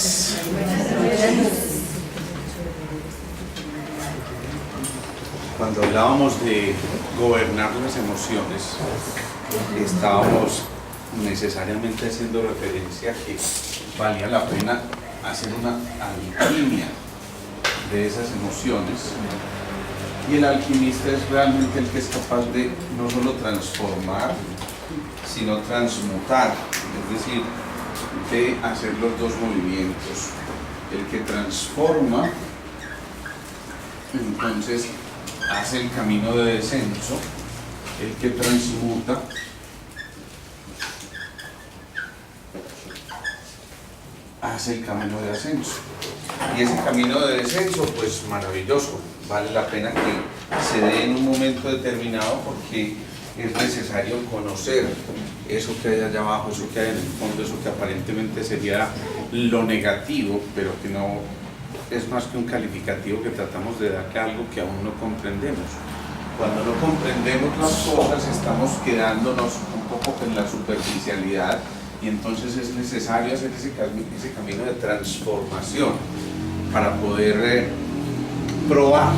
noches. Cuando hablábamos de gobernar las emociones, estábamos necesariamente haciendo referencia a que valía la pena hacer una alquimia de esas emociones, y el alquimista es realmente el que es capaz de no solo transformar, sino transmutar, es decir, de hacer los dos movimientos. El que transforma, entonces hace el camino de descenso; el que transmuta, hace el camino de ascenso. Y ese camino de descenso, pues maravilloso, vale la pena que se dé en un momento determinado, porque es necesario conocer eso que hay allá abajo, eso que hay en el fondo, eso que aparentemente sería lo negativo, pero que no es más que un calificativo que tratamos de dar a algo que aún no comprendemos. Cuando no comprendemos las cosas, estamos quedándonos un poco en la superficialidad, y entonces es necesario hacer ese camino de transformación para poder probar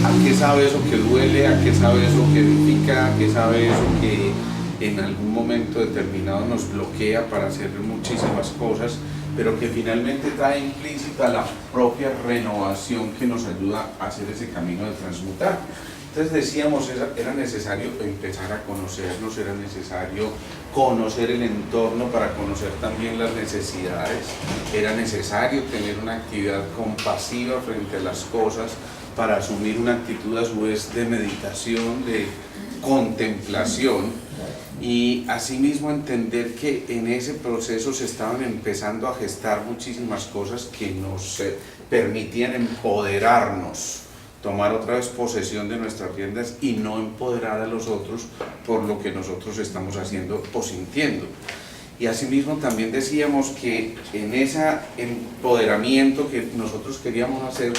a qué sabe eso que duele, a qué sabe eso que edifica, a qué sabe eso que en algún momento determinado nos bloquea para hacer muchísimas cosas, pero que finalmente trae implícita la propia renovación que nos ayuda a hacer ese camino de transmutar. Entonces decíamos, era necesario empezar a conocernos, era necesario conocer el entorno para conocer también las necesidades, era necesario tener una actividad compasiva frente a las cosas para asumir una actitud a su vez de meditación, de contemplación, y asimismo entender que en ese proceso se estaban empezando a gestar muchísimas cosas que nos permitían empoderarnos, tomar otra vez posesión de nuestras riendas y no empoderar a los otros por lo que nosotros estamos haciendo o sintiendo. Y asimismo también decíamos que en ese empoderamiento que nosotros queríamos hacer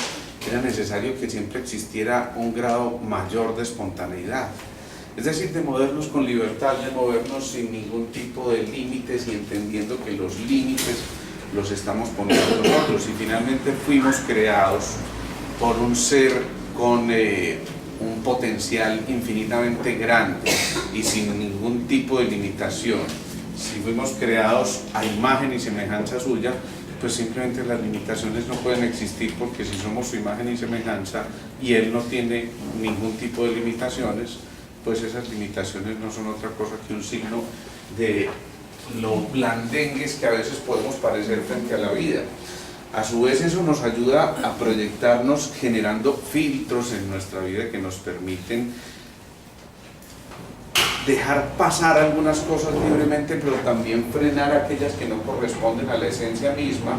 era necesario que siempre existiera un grado mayor de espontaneidad, es decir, de movernos con libertad, de movernos sin ningún tipo de límites y entendiendo que los límites los estamos poniendo nosotros, y finalmente fuimos creados por un ser con un potencial infinitamente grande y sin ningún tipo de limitación. Si fuimos creados a imagen y semejanza suya, pues simplemente las limitaciones no pueden existir, porque si somos su imagen y semejanza y él no tiene ningún tipo de limitaciones, pues esas limitaciones no son otra cosa que un signo de lo blandengues que a veces podemos parecer frente a la vida. A su vez eso nos ayuda a proyectarnos generando filtros en nuestra vida que nos permiten dejar pasar algunas cosas libremente, pero también frenar aquellas que no corresponden a la esencia misma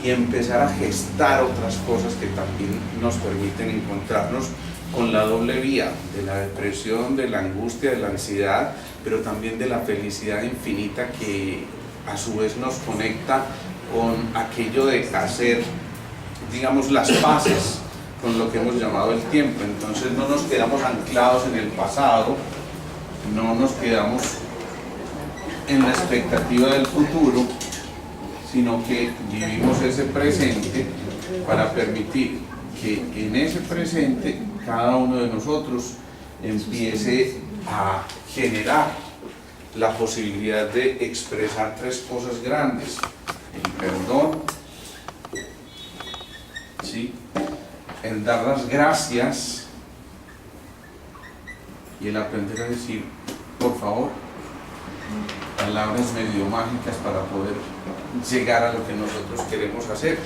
y empezar a gestar otras cosas que también nos permiten encontrarnos con la doble vía de la depresión, de la angustia, de la ansiedad, pero también de la felicidad infinita que a su vez nos conecta con aquello de hacer, digamos, las paces con lo que hemos llamado el tiempo. Entonces no nos quedamos anclados en el pasado, no nos quedamos en la expectativa del futuro, sino que vivimos ese presente para permitir que en ese presente cada uno de nosotros empiece a generar la posibilidad de expresar tres cosas grandes: el perdón, ¿sí?, el dar las gracias y el aprender a decir por favor, palabras medio mágicas para poder llegar a lo que nosotros queremos hacer.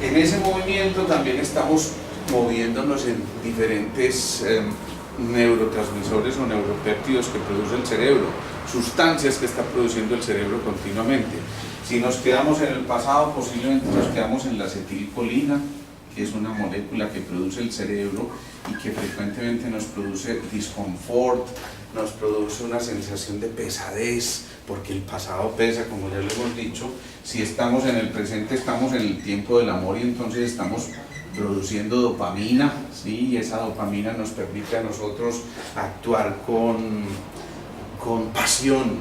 En ese movimiento también estamos moviéndonos en diferentes neurotransmisores o neuropéptidos que produce el cerebro, sustancias que está produciendo el cerebro continuamente. Si nos quedamos en el pasado, posiblemente nos quedamos en la acetilcolina, que es una molécula que produce el cerebro y que frecuentemente nos produce disconfort, nos produce una sensación de pesadez, porque el pasado pesa, como ya lo hemos dicho. Si estamos en el presente, estamos en el tiempo del amor, y entonces estamos produciendo dopamina, ¿sí? Y esa dopamina nos permite a nosotros actuar con pasión,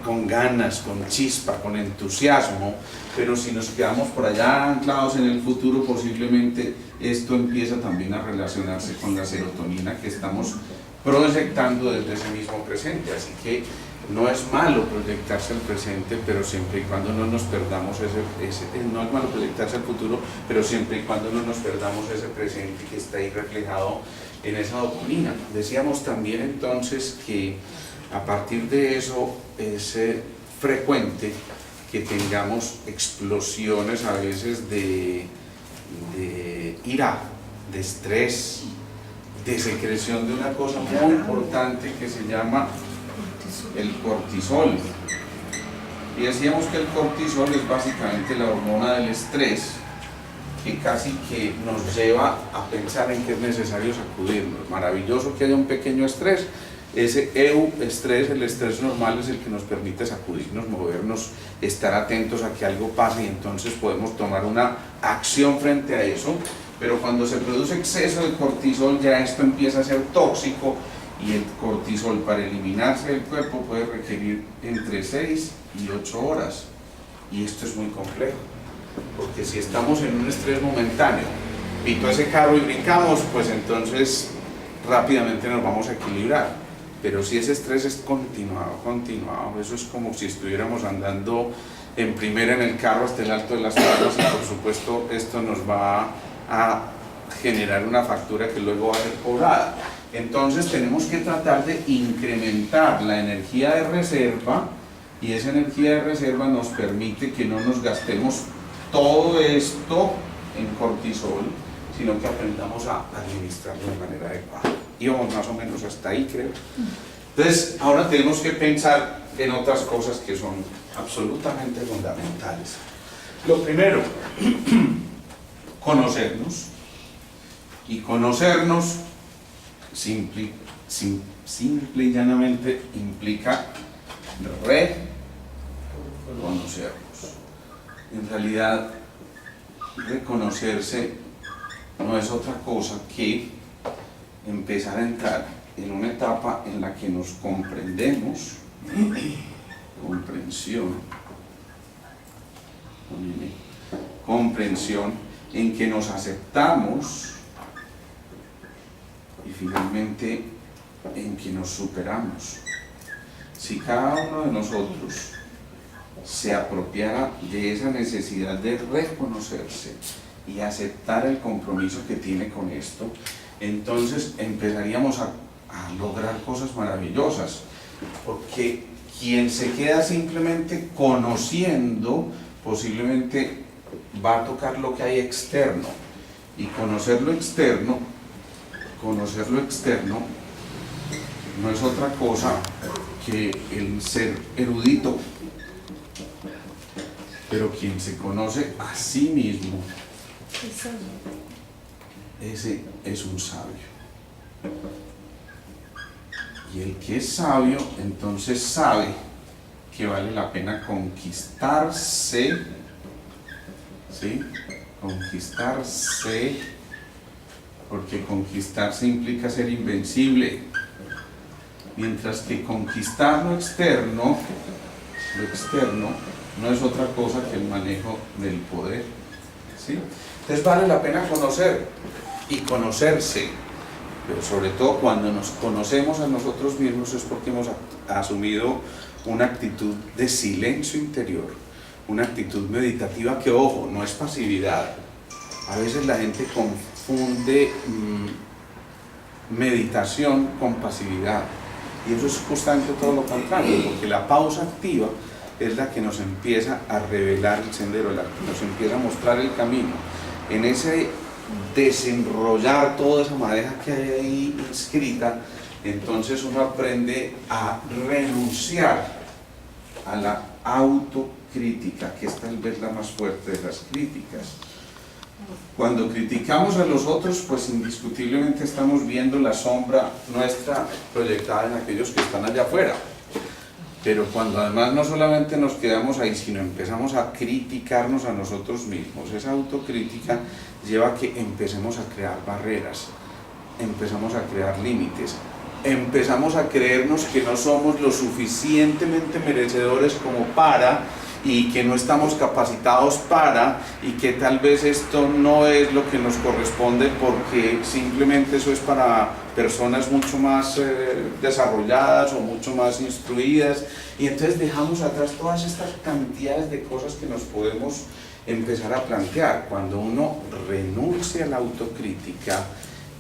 con ganas, con chispa, con entusiasmo, pero si nos quedamos por allá anclados en el futuro, posiblemente esto empieza también a relacionarse con la serotonina que estamos proyectando desde ese mismo presente. Así que no es malo proyectarse al presente, pero siempre y cuando no nos perdamos no es malo proyectarse al futuro, pero siempre y cuando no nos perdamos ese presente que está ahí reflejado en esa dopamina. Decíamos también entonces que a partir de eso es frecuente que tengamos explosiones a veces de ira, de estrés, de secreción de una cosa muy importante que se llama el cortisol. Y decíamos que el cortisol es básicamente la hormona del estrés que casi que nos lleva a pensar en que es necesario sacudirnos. Maravilloso que haya un pequeño estrés. Ese estrés, el estrés normal, es el que nos permite sacudirnos, movernos, estar atentos a que algo pase y entonces podemos tomar una acción frente a eso. Pero cuando se produce exceso de cortisol, ya esto empieza a ser tóxico, y el cortisol, para eliminarse del cuerpo, puede requerir entre 6 y 8 horas. Y esto es muy complejo, porque si estamos en un estrés momentáneo, pito ese carro y brincamos, pues entonces rápidamente nos vamos a equilibrar. Pero si ese estrés es continuado, eso es como si estuviéramos andando en primera en el carro hasta el alto de las tablas, y por supuesto esto nos va a generar una factura que luego va a ser cobrada. Entonces tenemos que tratar de incrementar la energía de reserva, y esa energía de reserva nos permite que no nos gastemos todo esto en cortisol, sino que aprendamos a administrarlo de manera adecuada. Íbamos más o menos hasta ahí, creo. Entonces, ahora tenemos que pensar en otras cosas que son absolutamente fundamentales. Lo primero, conocernos. Y conocernos simple y llanamente implica reconocernos. En realidad, reconocerse no es otra cosa que empezar a entrar en una etapa en la que nos comprendemos, comprensión, en que nos aceptamos y finalmente en que nos superamos. Si cada uno de nosotros se apropiara de esa necesidad de reconocerse y aceptar el compromiso que tiene con esto, entonces empezaríamos a lograr cosas maravillosas, porque quien se queda simplemente conociendo, posiblemente va a tocar lo que hay externo, y conocer lo externo no es otra cosa que el ser erudito. Pero quien se conoce a sí mismo, ese es un sabio. Y el que es sabio, entonces sabe que vale la pena conquistarse, ¿sí? Conquistarse, porque conquistarse implica ser invencible, mientras que conquistar lo externo no es otra cosa que el manejo del poder, ¿sí? Entonces vale la pena conocer y conocerse, pero sobre todo cuando nos conocemos a nosotros mismos es porque hemos asumido una actitud de silencio interior, una actitud meditativa que, ojo, no es pasividad. A veces la gente confunde meditación con pasividad, y eso es justamente todo lo contrario, porque la pausa activa es la que nos empieza a revelar el sendero, la que nos empieza a mostrar el camino. En ese desenrollar toda esa madeja que hay ahí inscrita, entonces uno aprende a renunciar a la autocrítica, que es tal vez la más fuerte de las críticas. Cuando criticamos a los otros, pues indiscutiblemente estamos viendo la sombra nuestra proyectada en aquellos que están allá afuera. Pero cuando además no solamente nos quedamos ahí, sino empezamos a criticarnos a nosotros mismos, esa autocrítica lleva a que empecemos a crear barreras, empezamos a crear límites, empezamos a creernos que no somos lo suficientemente merecedores como para, y que no estamos capacitados para, y que tal vez esto no es lo que nos corresponde porque simplemente eso es para personas mucho más desarrolladas o mucho más instruidas, y entonces dejamos atrás todas estas cantidades de cosas que nos podemos empezar a plantear. Cuando uno renuncia a la autocrítica,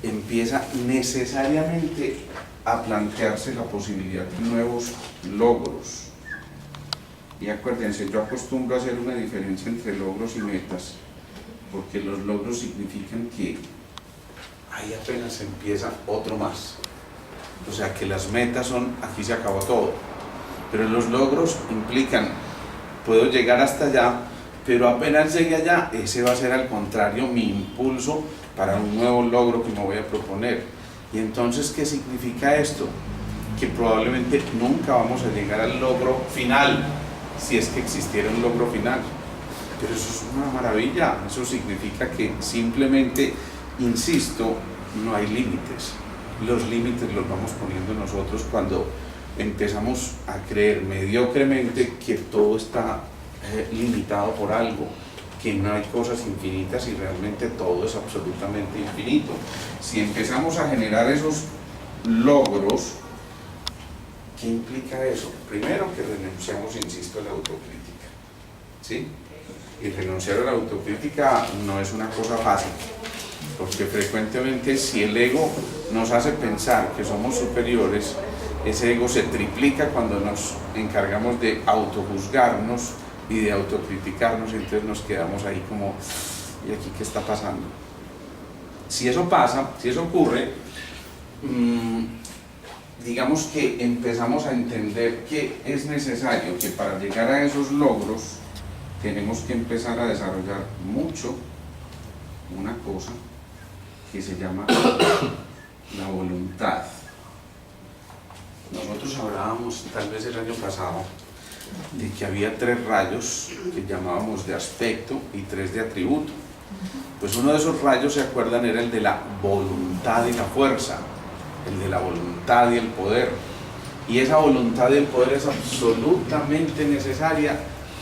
empieza necesariamente a plantearse la posibilidad de nuevos logros. Y acuérdense, yo acostumbro a hacer una diferencia entre logros y metas, porque los logros significan que ahí apenas empieza otro más. O sea que las metas son, aquí se acabó todo. Pero los logros implican, puedo llegar hasta allá, pero apenas llegue allá, ese va a ser al contrario mi impulso para un nuevo logro que me voy a proponer. Y entonces, ¿qué significa esto? Que probablemente nunca vamos a llegar al logro final, si es que existiera un logro final. Pero eso es una maravilla. Eso significa que simplemente, insisto, no hay límites. Los límites los vamos poniendo nosotros cuando empezamos a creer mediocremente que todo está limitado por algo, que no hay cosas infinitas y realmente todo es absolutamente infinito. Si empezamos a generar esos logros, ¿qué implica eso? Primero, que renunciamos, insisto, a la autocrítica, ¿sí? Y renunciar a la autocrítica no es una cosa fácil, porque frecuentemente si el ego nos hace pensar que somos superiores, ese ego se triplica cuando nos encargamos de autojuzgarnos y de autocriticarnos, y entonces nos quedamos ahí como, ¿y aquí qué está pasando? Si eso pasa, si eso ocurre, digamos que empezamos a entender que es necesario que para llegar a esos logros tenemos que empezar a desarrollar mucho una cosa que se llama la voluntad. Nosotros hablábamos tal vez el año pasado de que había 3 rayos que llamábamos de aspecto y 3 de atributo. Pues uno de esos rayos, ¿se acuerdan?, era el de la voluntad y la fuerza, el de la voluntad y el poder. Y esa voluntad y el poder es absolutamente necesaria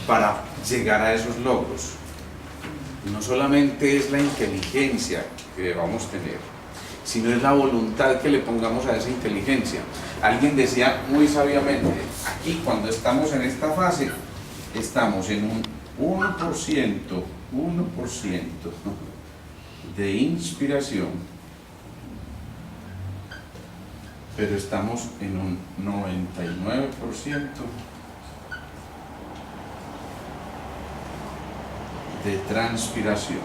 para llegar a esos logros. No solamente es la inteligencia que debamos tener, sino es la voluntad que le pongamos a esa inteligencia. Alguien decía muy sabiamente, aquí cuando estamos en esta fase, estamos en un 1% de inspiración, pero estamos en un 99% de transpiración.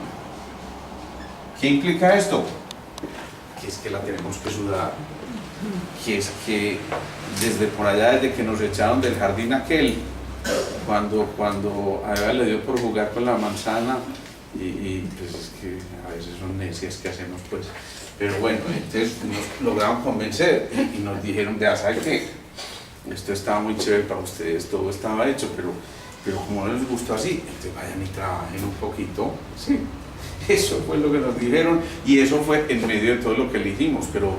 ¿Qué implica esto? Que es que la tenemos que sudar, que es que desde por allá, desde que nos echaron del jardín aquel, cuando a Eva le dio por jugar con la manzana, y pues es que a veces son necias que hacemos, pues, pero bueno, entonces nos lograron convencer y nos dijeron, ya saben que esto estaba muy chévere para ustedes, todo estaba hecho, pero como no les gustó así, entonces vayan y trabajen un poquito, ¿sí? Eso fue lo que nos dijeron, y eso fue en medio de todo lo que elegimos. Pero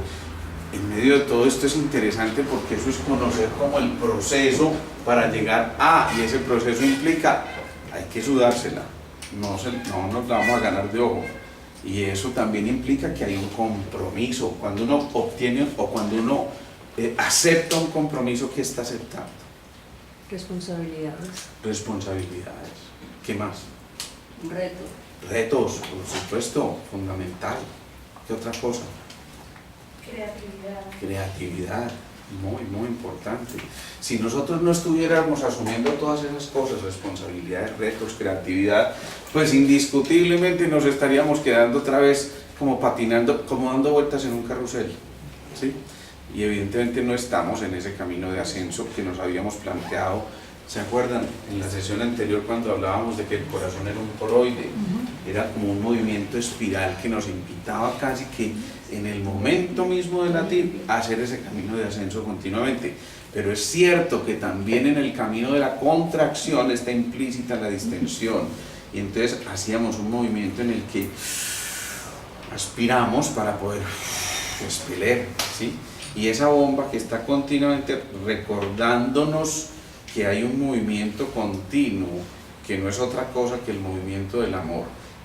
en medio de todo esto es interesante porque eso es conocer como el proceso para llegar a, y ese proceso implica, hay que sudársela, no nos la vamos a ganar de ojo, y eso también implica que hay un compromiso. Cuando uno obtiene o cuando uno acepta un compromiso, ¿qué está aceptando? Responsabilidades. ¿Qué más? Retos, por supuesto, fundamental. ¿Qué otra cosa? Creatividad, muy importante. Si nosotros no estuviéramos asumiendo todas esas cosas, responsabilidades, retos, creatividad, pues indiscutiblemente nos estaríamos quedando otra vez como patinando, como dando vueltas en un carrusel, ¿sí? Y evidentemente no estamos en ese camino de ascenso que nos habíamos planteado. ¿Se acuerdan en la sesión anterior cuando hablábamos de que el corazón era un toroide? Era como un movimiento espiral que nos invitaba casi que en el momento mismo de latir a hacer ese camino de ascenso continuamente. Pero es cierto que también en el camino de la contracción está implícita la distensión, y entonces hacíamos un movimiento en el que aspiramos para poder expeler, ¿sí? Y esa bomba que está continuamente recordándonos que hay un movimiento continuo, que no es otra cosa que el movimiento del amor,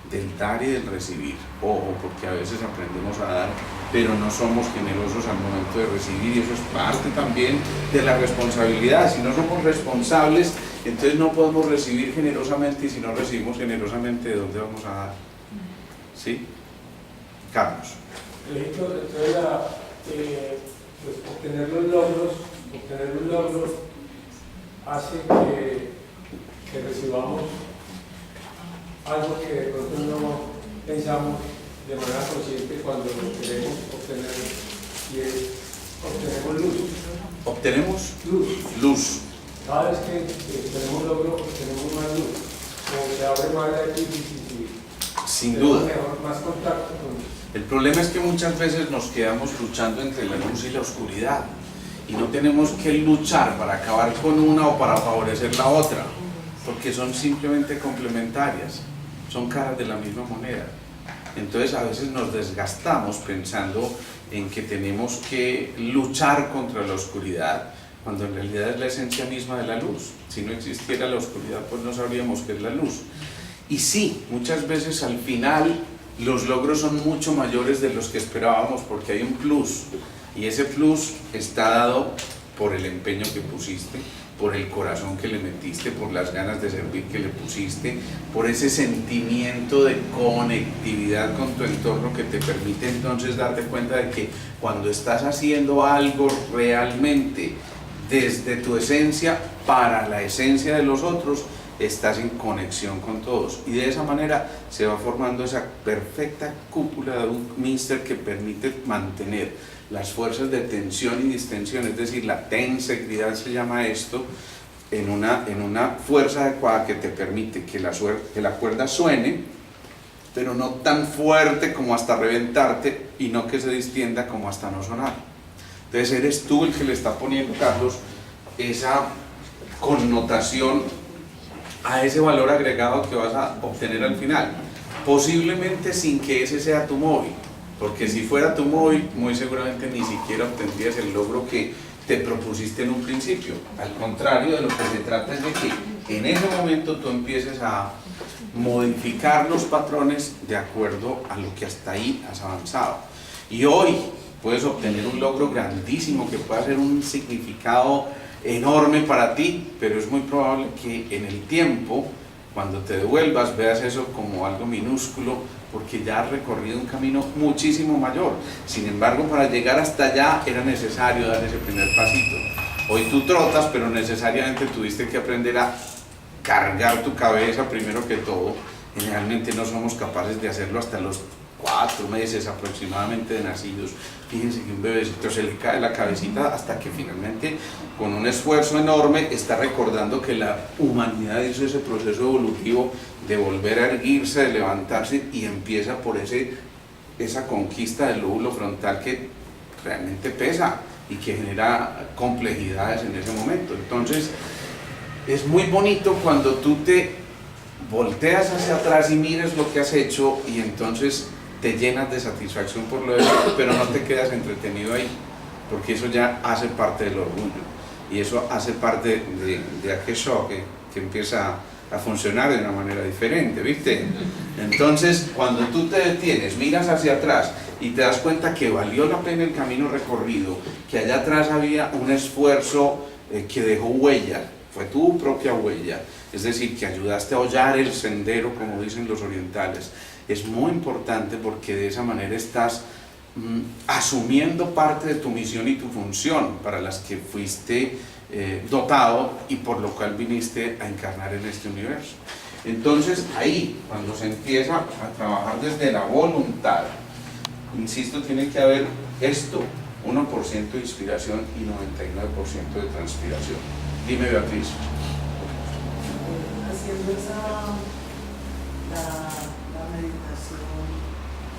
del dar y del recibir. Ojo, porque a veces aprendemos a dar, pero no somos generosos al momento de recibir, y eso es parte también de la responsabilidad. Si no somos responsables, entonces no podemos recibir generosamente, y si no recibimos generosamente, ¿de dónde vamos a dar? ¿Sí? Carlos. Pues obtener los logros hace que recibamos algo que de pronto no pensamos de manera consciente cuando lo queremos obtener, y es obtenemos luz. ¿Obtenemos? Luz. Cada vez que tenemos logro, obtenemos más luz. Como se abre más la epífisis, sin duda. Más contacto con... El problema es que muchas veces nos quedamos luchando entre la luz y la oscuridad, y no tenemos que luchar para acabar con una o para favorecer la otra, porque son simplemente complementarias, son caras de la misma moneda. Entonces a veces nos desgastamos pensando en que tenemos que luchar contra la oscuridad, cuando en realidad es la esencia misma de la luz. Si no existiera la oscuridad, pues no sabríamos qué es la luz. Y sí, muchas veces al final los logros son mucho mayores de los que esperábamos, porque hay un plus, y ese plus está dado por el empeño que pusiste, por el corazón que le metiste, por las ganas de servir que le pusiste, por ese sentimiento de conectividad con tu entorno que te permite entonces darte cuenta de que cuando estás haciendo algo realmente desde tu esencia para la esencia de los otros, estás en conexión con todos, y de esa manera se va formando esa perfecta cúpula de un míster que permite mantener las fuerzas de tensión y distensión, es decir, la tensegridad se llama esto, en una fuerza adecuada que te permite que la cuerda suene, pero no tan fuerte como hasta reventarte, y no que se distienda como hasta no sonar. Entonces eres tú el que le está poniendo, Carlos, esa connotación a ese valor agregado que vas a obtener al final, posiblemente sin que ese sea tu móvil, porque si fuera tu móvil, muy seguramente ni siquiera obtendrías el logro que te propusiste en un principio. Al contrario, de lo que se trata es de que en ese momento tú empieces a modificar los patrones de acuerdo a lo que hasta ahí has avanzado. Y hoy puedes obtener un logro grandísimo que pueda ser un significado enorme para ti, pero es muy probable que en el tiempo, cuando te devuelvas, veas eso como algo minúsculo, porque ya has recorrido un camino muchísimo mayor. Sin embargo, para llegar hasta allá era necesario dar ese primer pasito. Hoy tú trotas, pero necesariamente tuviste que aprender a cargar tu cabeza primero que todo. Generalmente no somos capaces de hacerlo hasta los 4 meses aproximadamente de nacidos. Fíjense que un bebecito se le cae la cabecita hasta que finalmente, con un esfuerzo enorme, está recordando que la humanidad hizo ese proceso evolutivo de volver a erguirse, de levantarse, y empieza por esa conquista del lóbulo frontal que realmente pesa y que genera complejidades en ese momento. Entonces es muy bonito cuando tú te volteas hacia atrás y miras lo que has hecho, y entonces te llenas de satisfacción por lo de hecho, pero no te quedas entretenido ahí, porque eso ya hace parte del orgullo, y eso hace parte de aquel shock que empieza a funcionar de una manera diferente, ¿viste? Entonces, cuando tú te detienes, miras hacia atrás y te das cuenta que valió la pena el camino recorrido, que allá atrás había un esfuerzo que dejó huella, fue tu propia huella, es decir, que ayudaste a hollar el sendero, como dicen los orientales. Es muy importante, porque de esa manera estás asumiendo parte de tu misión y tu función para las que fuiste dotado, y por lo cual viniste a encarnar en este universo. Entonces ahí, cuando se empieza a trabajar desde la voluntad, insisto, tiene que haber esto, 1% de inspiración y 99% de transpiración. Dime, Beatriz. Haciendo la meditación,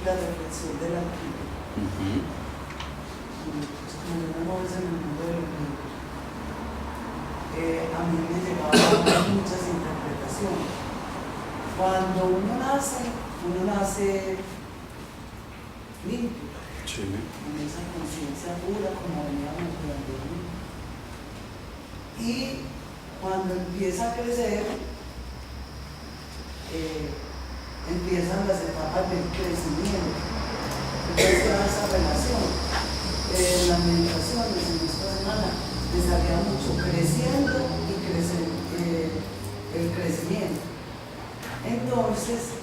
la reflexión de la vida. Como yo me muevo en el mundo de los libros, a mí me llegaban muchas interpretaciones. Cuando uno nace limpio. Sí. con esa conciencia pura como veníamos durante el mundo. Y cuando empieza a crecer, empiezan las etapas del crecimiento. Entonces, toda esa relación. Las meditaciones en esta semana les salía mucho creciendo y el crecimiento. Entonces,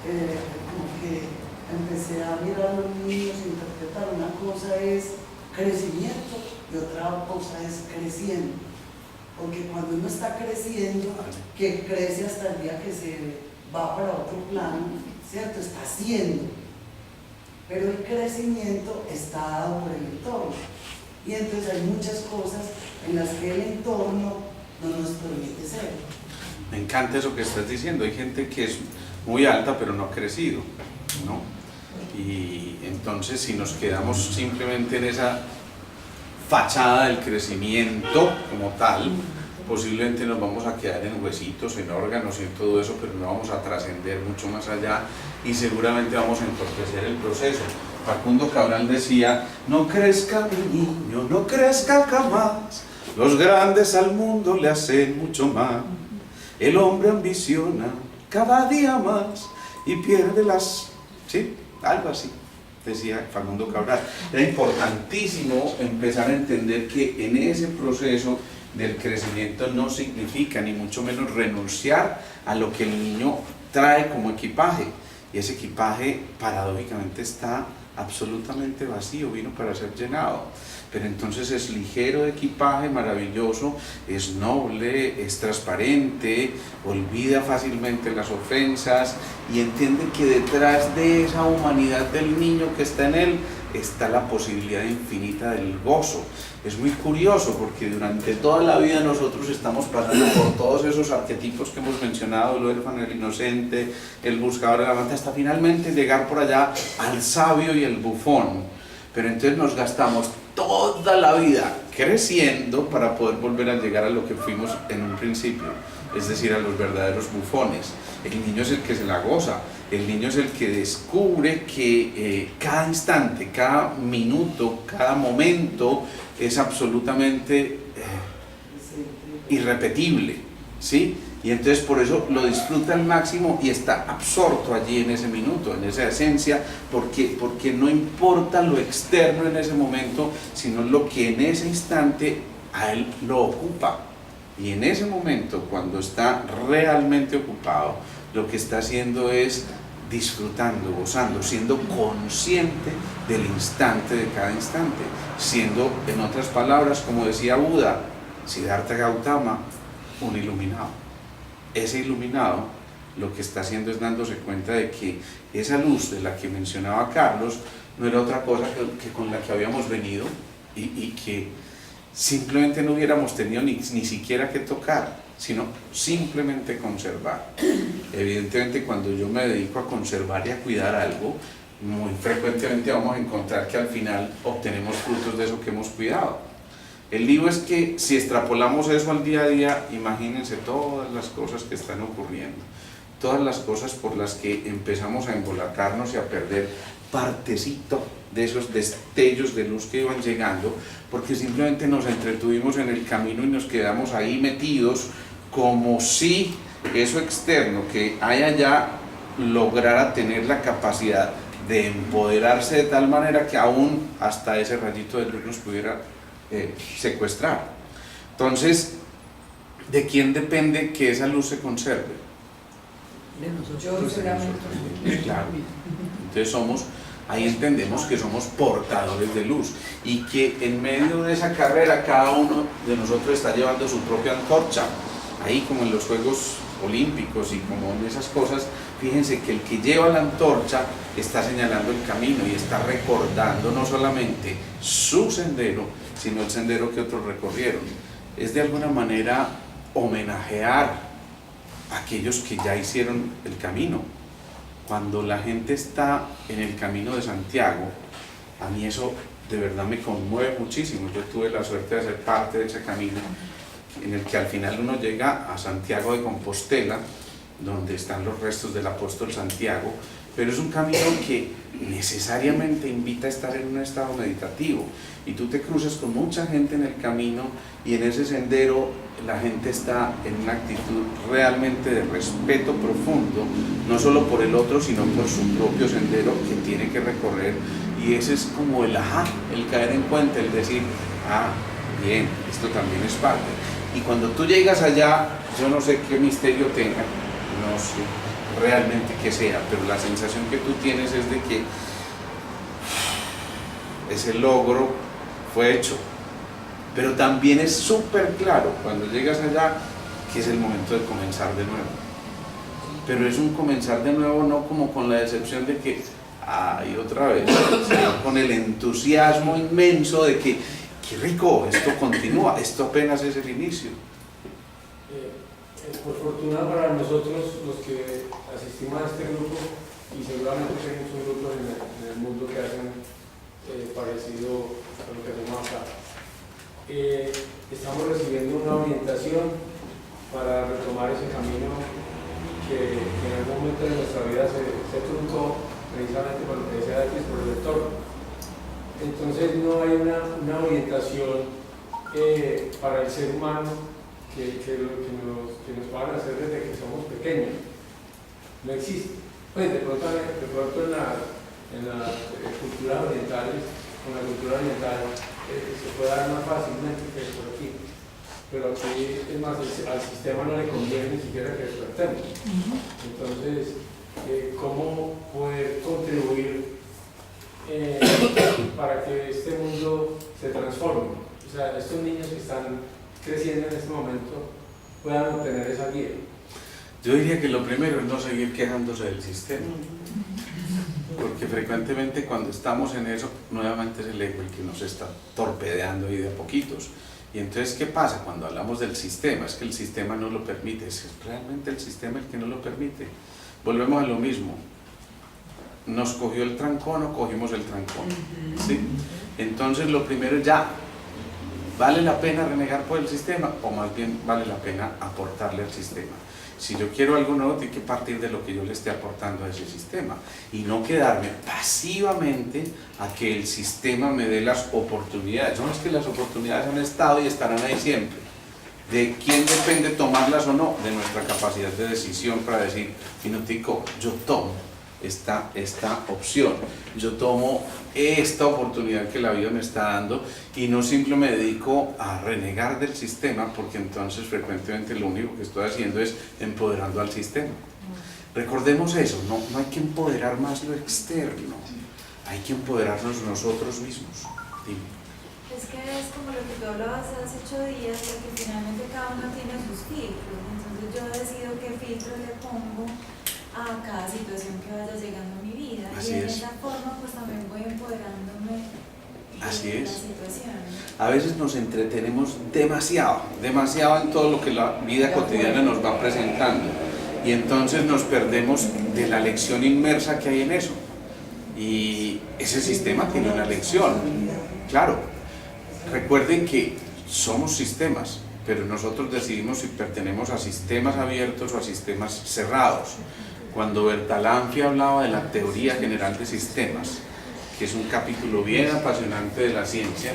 como que empecé a mirar a los niños e interpretar. Una cosa es crecimiento y otra cosa es creciendo. Porque cuando uno está creciendo, que crece hasta el día que se va para otro plano, ¿cierto? Está haciendo. Pero el crecimiento está dado por el entorno. Y entonces hay muchas cosas en las que el entorno no nos permite ser. Me encanta eso que estás diciendo. Hay gente que es muy alta pero no ha crecido, ¿no? Y entonces si nos quedamos simplemente en esa fachada del crecimiento como tal, posiblemente nos vamos a quedar en huesitos, en órganos y en todo eso, pero no vamos a trascender mucho más allá y seguramente vamos a entorpecer el proceso. Facundo Cabral decía: no crezca mi niño, no crezca jamás, los grandes al mundo le hacen mucho mal, el hombre ambiciona cada día más y pierde las... ¿sí? Algo así decía Facundo Cabral. Era importantísimo empezar a entender que en ese proceso del crecimiento no significa ni mucho menos renunciar a lo que el niño trae como equipaje, y ese equipaje paradójicamente está absolutamente vacío, vino para ser llenado, pero entonces es ligero de equipaje, maravilloso, es noble, es transparente, olvida fácilmente las ofensas y entiende que detrás de esa humanidad del niño que está en él está la posibilidad infinita del gozo. Es muy curioso porque durante toda la vida nosotros estamos pasando por todos esos arquetipos que hemos mencionado: el huérfano, el inocente, el buscador de la amante, hasta finalmente llegar por allá al sabio y el bufón. Pero entonces nos gastamos toda la vida creciendo para poder volver a llegar a lo que fuimos en un principio, es decir, a los verdaderos bufones. El niño es el que se la goza, el niño es el que descubre que cada instante, cada minuto, cada momento es absolutamente irrepetible, ¿sí? Y entonces por eso lo disfruta al máximo y está absorto allí en ese minuto, en esa esencia, porque no importa lo externo en ese momento, sino lo que en ese instante a él lo ocupa. Y en ese momento, cuando está realmente ocupado, lo que está haciendo es disfrutando, gozando, siendo consciente del instante, de cada instante, siendo, en otras palabras, como decía Buda, Siddhartha Gautama, un iluminado. Ese iluminado lo que está haciendo es dándose cuenta de que esa luz de la que mencionaba Carlos no era otra cosa que con la que habíamos venido y que simplemente no hubiéramos tenido ni siquiera que tocar, sino simplemente conservar. Evidentemente, cuando yo me dedico a conservar y a cuidar algo, muy frecuentemente vamos a encontrar que al final obtenemos frutos de eso que hemos cuidado. El lío es que si extrapolamos eso al día a día, imagínense todas las cosas que están ocurriendo, todas las cosas por las que empezamos a embolatarnos y a perder partecito de esos destellos de luz que iban llegando, porque simplemente nos entretuvimos en el camino y nos quedamos ahí metidos, como si eso externo que hay allá lograra tener la capacidad de empoderarse de tal manera que aún hasta ese rayito de luz nos pudiera secuestrar. Entonces, ¿de quién depende que esa luz se conserve? De nosotros. Claro. Entonces ahí entendemos que somos portadores de luz y que en medio de esa carrera cada uno de nosotros está llevando su propia antorcha, ahí como en los Juegos Olímpicos y como en esas cosas. Fíjense que el que lleva la antorcha está señalando el camino y está recordando no solamente su sendero, sino el sendero que otros recorrieron. Es de alguna manera homenajear a aquellos que ya hicieron el camino. Cuando la gente está en el camino de Santiago, a mí eso de verdad me conmueve muchísimo. Yo tuve la suerte de ser parte de ese camino en el que al final uno llega a Santiago de Compostela donde están los restos del apóstol Santiago, pero es un camino que necesariamente invita a estar en un estado meditativo, y tú te cruzas con mucha gente en el camino, y en ese sendero la gente está en una actitud realmente de respeto profundo, no solo por el otro, sino por su propio sendero que tiene que recorrer, y ese es como el ajá, el caer en cuenta, el decir, ah, bien, esto también es parte. Y cuando tú llegas allá, yo no sé qué misterio tenga, no sé realmente qué sea, pero la sensación que tú tienes es de que ese logro fue hecho. Pero también es súper claro cuando llegas allá que es el momento de comenzar de nuevo. Pero es un comenzar de nuevo no como con la decepción de que, ay, otra vez, sino con el entusiasmo inmenso de que, qué rico, esto continúa, esto apenas es el inicio. Por fortuna para nosotros, los que asistimos a este grupo, y seguramente hay muchos grupos en el mundo que hacen parecido a lo que hacemos acá, estamos recibiendo una orientación para retomar ese camino que en algún momento de nuestra vida se truncó precisamente por lo que decía antes, por el entorno. Entonces no hay una orientación para el ser humano que nos van a hacer desde que somos pequeños. No existe. Pues de pronto en las culturas orientales, con la cultura oriental, se puede dar más fácilmente que por aquí. Pero aquí, es más, al sistema no le conviene ni siquiera que despertemos. Entonces, ¿cómo poder contribuir para que este mundo se transforme? O sea, estos niños que están creciendo en este momento puedan obtener esa guía. Yo diría que lo primero es no seguir quejándose del sistema, porque frecuentemente cuando estamos en eso, nuevamente es el ego el que nos está torpedeando y de a poquitos. Y entonces, ¿qué pasa cuando hablamos del sistema? Es que el sistema no lo permite, es realmente el sistema el que no lo permite. Volvemos a lo mismo, nos cogió el trancón o cogimos el trancón, ¿sí? Entonces lo primero es ya, ¿vale la pena renegar por el sistema o más bien vale la pena aportarle al sistema? Si yo quiero algo nuevo, tengo que partir de lo que yo le esté aportando a ese sistema y no quedarme pasivamente a que el sistema me dé las oportunidades. No es que las oportunidades han estado y estarán ahí siempre. ¿De quién depende tomarlas o no? De nuestra capacidad de decisión para decir, minutico, yo tomo esta opción, yo tomo esta oportunidad que la vida me está dando y no simplemente me dedico a renegar del sistema, porque entonces frecuentemente lo único que estoy haciendo es empoderando al sistema. Recordemos eso, no hay que empoderar más lo externo, hay que empoderarnos nosotros mismos. Dime. Es que es como lo que tú hablabas hace 8 días, de que finalmente cada uno tiene sus filtros, entonces yo decido qué filtro le pongo a cada situación que vaya llegando a mi vida. Así y de es. esa forma pues también voy empoderándome Así de es. la situación. A veces nos entretenemos demasiado en todo lo que la vida cotidiana nos va presentando y entonces nos perdemos de la lección inmersa que hay en eso. Y ese sistema tiene una lección, claro. Recuerden que somos sistemas, pero nosotros decidimos si pertenecemos a sistemas abiertos o a sistemas cerrados. Cuando Bertalanffy hablaba de la teoría general de sistemas, que es un capítulo bien apasionante de la ciencia,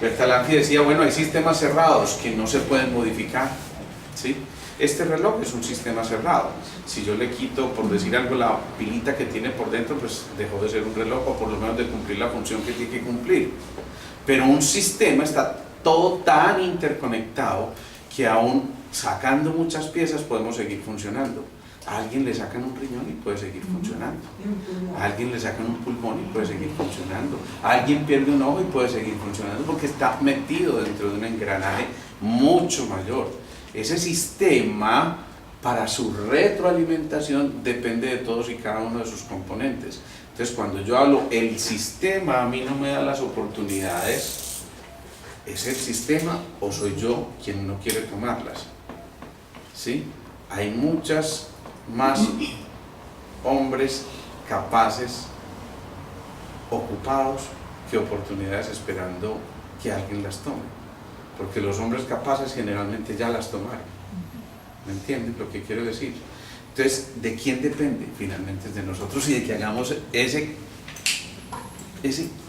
Bertalanffy decía, bueno, hay sistemas cerrados que no se pueden modificar, ¿sí? Este reloj es un sistema cerrado. Si yo le quito, por decir algo, la pilita que tiene por dentro, pues dejó de ser un reloj, o por lo menos de cumplir la función que tiene que cumplir. Pero un sistema está todo tan interconectado que aún sacando muchas piezas podemos seguir funcionando. A alguien le sacan un riñón y puede seguir funcionando. A alguien le sacan un pulmón y puede seguir funcionando. A alguien pierde un ojo y puede seguir funcionando porque está metido dentro de un engranaje mucho mayor. Ese sistema, para su retroalimentación, depende de todos y cada uno de sus componentes. Entonces, cuando yo hablo, el sistema a mí no me da las oportunidades, ¿es el sistema o soy yo quien no quiere tomarlas? ¿Sí? Hay muchas más hombres capaces, ocupados, que oportunidades esperando que alguien las tome. Porque los hombres capaces generalmente ya las tomaron. ¿Me entienden lo que quiero decir? Entonces, ¿de quién depende? Finalmente es de nosotros y de que hagamos ese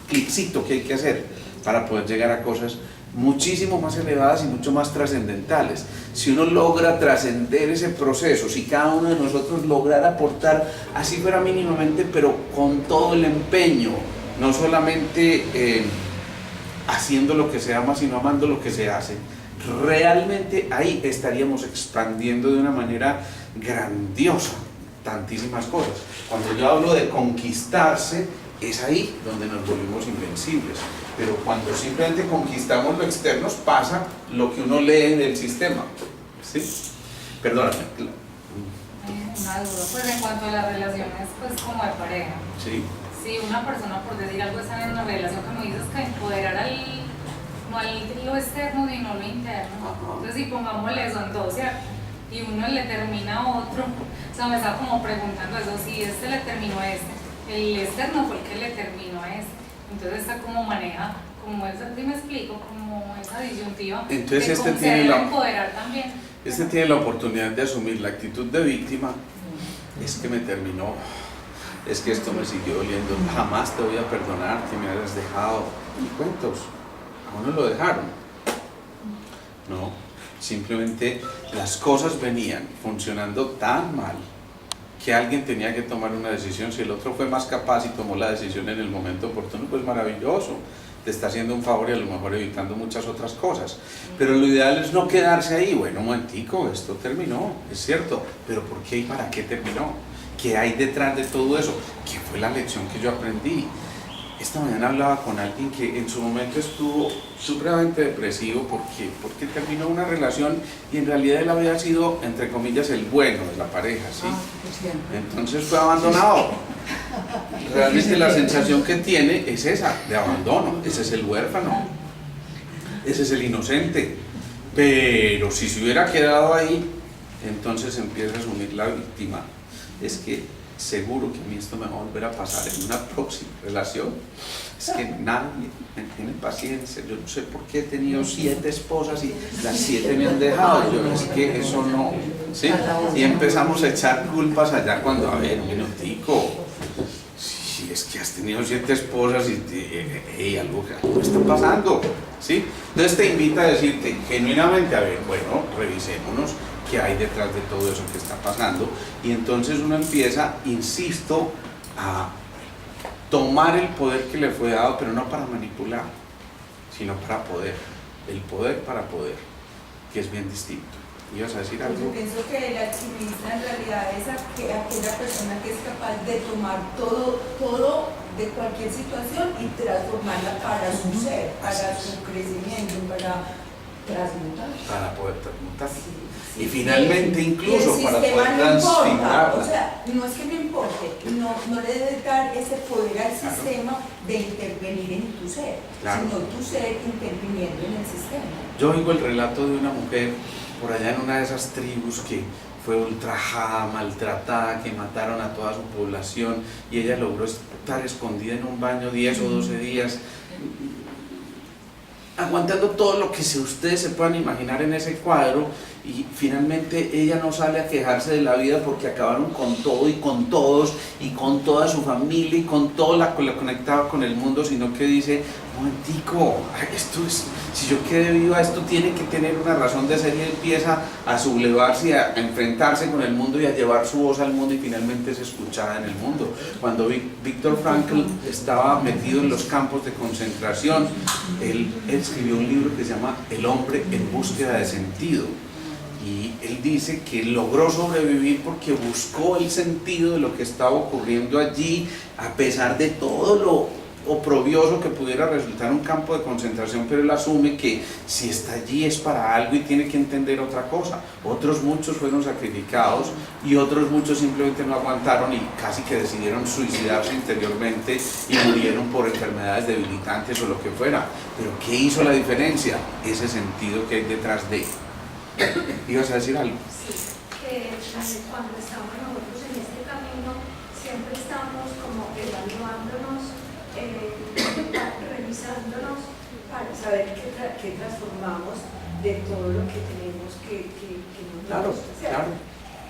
cliccito que hay que hacer para poder llegar a cosas muchísimo más elevadas y mucho más trascendentales. Si uno logra trascender ese proceso, si cada uno de nosotros lograra aportar, así fuera mínimamente, pero con todo el empeño, no solamente haciendo lo que se ama, sino amando lo que se hace, realmente ahí estaríamos expandiendo de una manera grandiosa tantísimas cosas. Cuando yo hablo de conquistarse, es ahí donde nos volvemos invencibles. Pero cuando simplemente conquistamos lo externo, pasa lo que uno lee del sistema. ¿Sí? Perdóname. Una duda, pues en cuanto a las relaciones, pues como de pareja. Sí. Si una persona, por decir algo, está en una relación, como dices, que empoderar no al lo externo, sino lo interno. Ajá. Entonces, si pongámosle eso en dos, ¿cierto? Y uno le termina a otro, o sea, me estaba como preguntando eso, si este le terminó a este, el externo fue el que le terminó a este. Entonces está como maneja, como esa, ¿sí me explico? Como esa disyuntiva. Entonces de este cómo se tiene debe la, empoderar también. este tiene la oportunidad de asumir la actitud de víctima. Es que me terminó, es que esto me siguió doliendo, jamás te voy a perdonar que me hayas dejado. Y cuentos, a uno lo dejaron. No, simplemente las cosas venían funcionando tan mal que alguien tenía que tomar una decisión. Si el otro fue más capaz y tomó la decisión en el momento oportuno, pues maravilloso, te está haciendo un favor y a lo mejor evitando muchas otras cosas. Pero lo ideal es no quedarse ahí. Bueno, un momentico, esto terminó, es cierto, pero ¿por qué y para qué terminó? ¿Qué hay detrás de todo eso? ¿Qué fue la lección que yo aprendí? Esta mañana hablaba con alguien que en su momento estuvo supremamente depresivo porque terminó una relación y en realidad él había sido, entre comillas, el bueno de la pareja, ¿sí? Entonces fue abandonado. Realmente la sensación que tiene es esa, de abandono. Ese es el huérfano, ese es el inocente. Pero si se hubiera quedado ahí, entonces empieza a asumir la víctima. Es que seguro que a mí esto me va a volver a pasar en una próxima relación. Es que nadie me tiene paciencia. Yo no sé por qué he tenido 7 esposas y las 7 me han dejado. Yo es que eso no, ¿sí? Y empezamos a echar culpas allá cuando, a ver, un minutico, si es que has tenido 7 esposas y algo está pasando, ¿sí? Entonces te invita a decirte genuinamente, a ver, bueno, revisémonos qué hay detrás de todo eso que está pasando, y entonces uno empieza, insisto, a tomar el poder que le fue dado, pero no para manipular, sino para poder, el poder para poder, que es bien distinto. ¿Ibas a decir algo? Yo pienso que el alquimista en realidad es aquella persona que es capaz de tomar todo de cualquier situación y transformarla para su ser, para su crecimiento, para transmutar. Para poder transmutar. Sí. Y finalmente incluso para poder no importa, transfigurarla. o sea, no es que no importe, no le debes dar ese poder al sistema de intervenir en tu ser, sino tu ser interviniendo en el sistema. Yo oigo el relato de una mujer por allá en una de esas tribus que fue ultrajada, maltratada, que mataron a toda su población y ella logró estar escondida en un baño 10 o 12 días, aguantando todo lo que ustedes se puedan imaginar en ese cuadro, y finalmente ella no sale a quejarse de la vida porque acabaron con todo y con todos y con toda su familia y con todo lo que la conectaba con el mundo, sino que dice, momentico, esto es, si yo quedé viva, esto tiene que tener una razón de ser, y empieza a sublevarse y a enfrentarse con el mundo y a llevar su voz al mundo, y finalmente es escuchada en el mundo. Cuando Viktor Frankl estaba metido en los campos de concentración, él escribió un libro que se llama El hombre en búsqueda de sentido. Y él dice que logró sobrevivir porque buscó el sentido de lo que estaba ocurriendo allí, a pesar de todo lo oprobioso que pudiera resultar un campo de concentración, pero él asume que si está allí es para algo y tiene que entender otra cosa. Otros muchos fueron sacrificados y otros muchos simplemente no aguantaron y casi que decidieron suicidarse interiormente y murieron por enfermedades debilitantes o lo que fuera. Pero ¿qué hizo la diferencia? Ese sentido que hay detrás de. ¿Ibas a decir algo? Sí, que cuando estamos nosotros en este camino siempre estamos como evaluándonos, revisándonos para saber qué transformamos de todo lo que tenemos que nos Claro, gusta, ¿cierto? claro.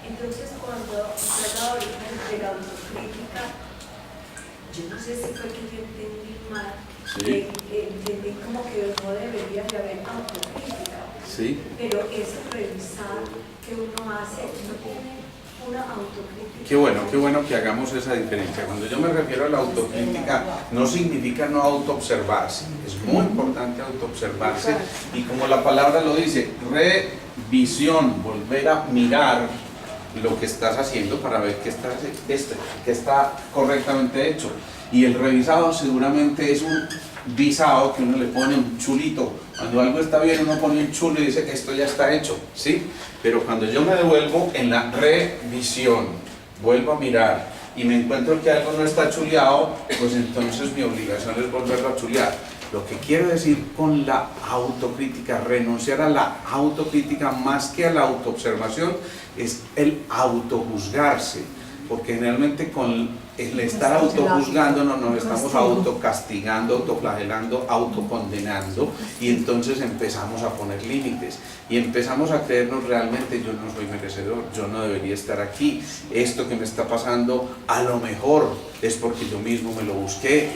Entonces, cuando usted ahorita de la autocrítica, yo no sé si fue que yo entendí mal, Sí. entendí como que no debería de haber autocrítica, Sí. pero ese revisar que uno hace no tiene una autocrítica. Qué bueno que hagamos esa diferencia. Cuando yo me refiero a la autocrítica, no significa no autoobservarse. Es muy importante autoobservarse y como la palabra lo dice, revisión, volver a mirar lo que estás haciendo para ver que está correctamente hecho. Y el revisado seguramente es un visado que uno le pone un chulito. Cuando algo está bien uno pone un chulo y dice que esto ya está hecho, ¿sí? Pero cuando yo me devuelvo en la revisión, vuelvo a mirar y me encuentro que algo no está chuleado, pues entonces mi obligación es volverlo a chulear. Lo que quiero decir con la autocrítica, renunciar a la autocrítica más que a la autoobservación, es el autojuzgarse, porque generalmente con el estar autojuzgando nos estamos autocastigando, autoflagelando, autocondenando y entonces empezamos a poner límites y empezamos a creernos realmente yo no soy merecedor, yo no debería estar aquí, esto que me está pasando a lo mejor es porque yo mismo me lo busqué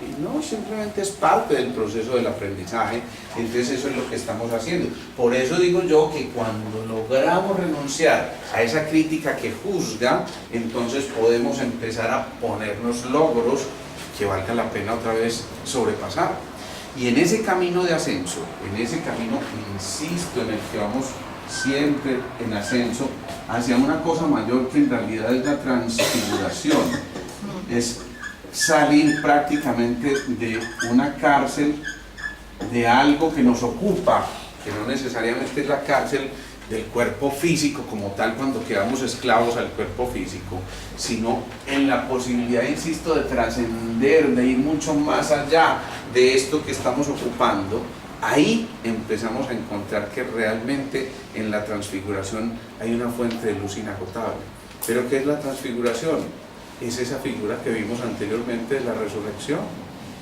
y no, simplemente es parte del proceso del aprendizaje. Entonces eso es lo que estamos haciendo. Por eso digo yo que cuando logramos renunciar a esa crítica que juzga, entonces podemos empezar a ponernos logros que valga la pena otra vez sobrepasar. Y en ese camino de ascenso, en ese camino, insisto, en el que vamos siempre en ascenso, hacia una cosa mayor que en realidad es la transfiguración, es salir prácticamente de una cárcel, de algo que nos ocupa, que no necesariamente es la cárcel del cuerpo físico como tal cuando quedamos esclavos al cuerpo físico, sino en la posibilidad, insisto, de trascender, de ir mucho más allá de esto que estamos ocupando. Ahí empezamos a encontrar que realmente en la transfiguración hay una fuente de luz inagotable. ¿Pero qué es la transfiguración? Es esa figura que vimos anteriormente de la resurrección.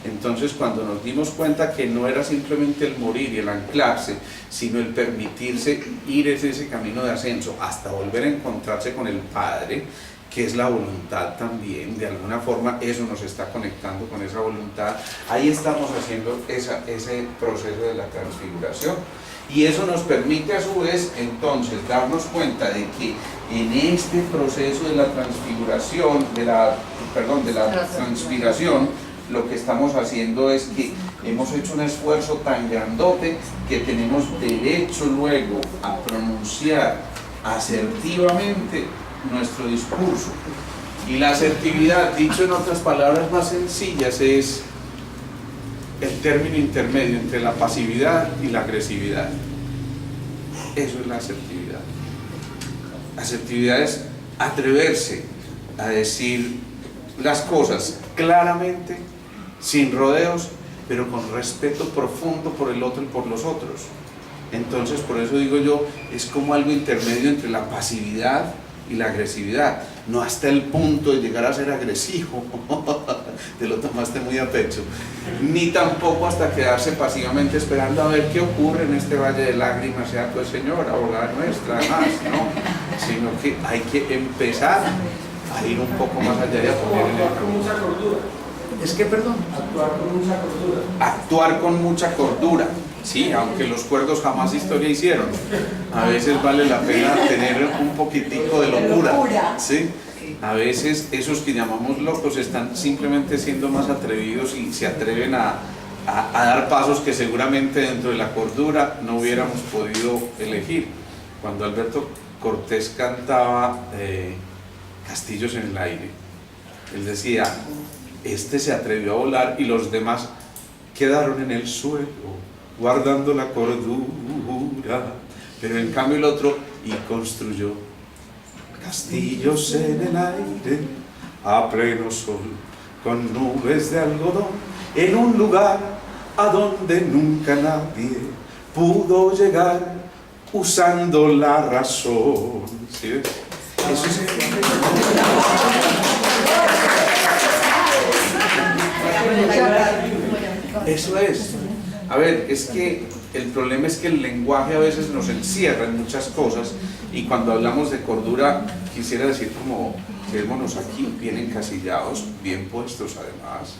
Entonces cuando nos dimos cuenta que no era simplemente el morir y el anclarse, sino el permitirse ir en ese camino de ascenso hasta volver a encontrarse con el Padre, que es la voluntad también, de alguna forma eso nos está conectando con esa voluntad, ahí estamos haciendo ese proceso de la transfiguración. Y eso nos permite a su vez entonces darnos cuenta de que en este proceso de la transfiguración, de la transpiración, lo que estamos haciendo es que hemos hecho un esfuerzo tan grandote que tenemos derecho luego a pronunciar asertivamente nuestro discurso. Y la asertividad, dicho en otras palabras más sencillas, es el término intermedio entre la pasividad y la agresividad. Eso es la asertividad. Asertividad es atreverse a decir las cosas claramente, sin rodeos, pero con respeto profundo por el otro y por los otros. Entonces, por eso digo yo, es como algo intermedio entre la pasividad y la agresividad, no hasta el punto de llegar a ser agresivo, te lo tomaste muy a pecho, ni tampoco hasta quedarse pasivamente esperando a ver qué ocurre en este valle de lágrimas, sea pues Señor, abogada nuestra, más, no, sino que hay que empezar a ir un poco más allá y a poner en el Actuar con mucha cordura. Es que, perdón, Actuar con mucha cordura. actuar con mucha cordura. Sí, aunque los cuerdos jamás historia hicieron, a veces vale la pena tener un poquitico de locura, ¿sí? A veces esos que llamamos locos están simplemente siendo más atrevidos y se atreven a dar pasos que seguramente dentro de la cordura no hubiéramos podido elegir. Cuando Alberto Cortés cantaba Castillos en el aire, él decía, este se atrevió a volar y los demás quedaron en el suelo guardando la cordura, pero en cambio el otro y construyó castillos en el aire a pleno sol con nubes de algodón en un lugar a donde nunca nadie pudo llegar usando la razón. ¿Sí ves? Eso es. A ver, es que el problema es que el lenguaje a veces nos encierra en muchas cosas y cuando hablamos de cordura quisiera decir como quedémonos aquí bien encasillados, bien puestos además,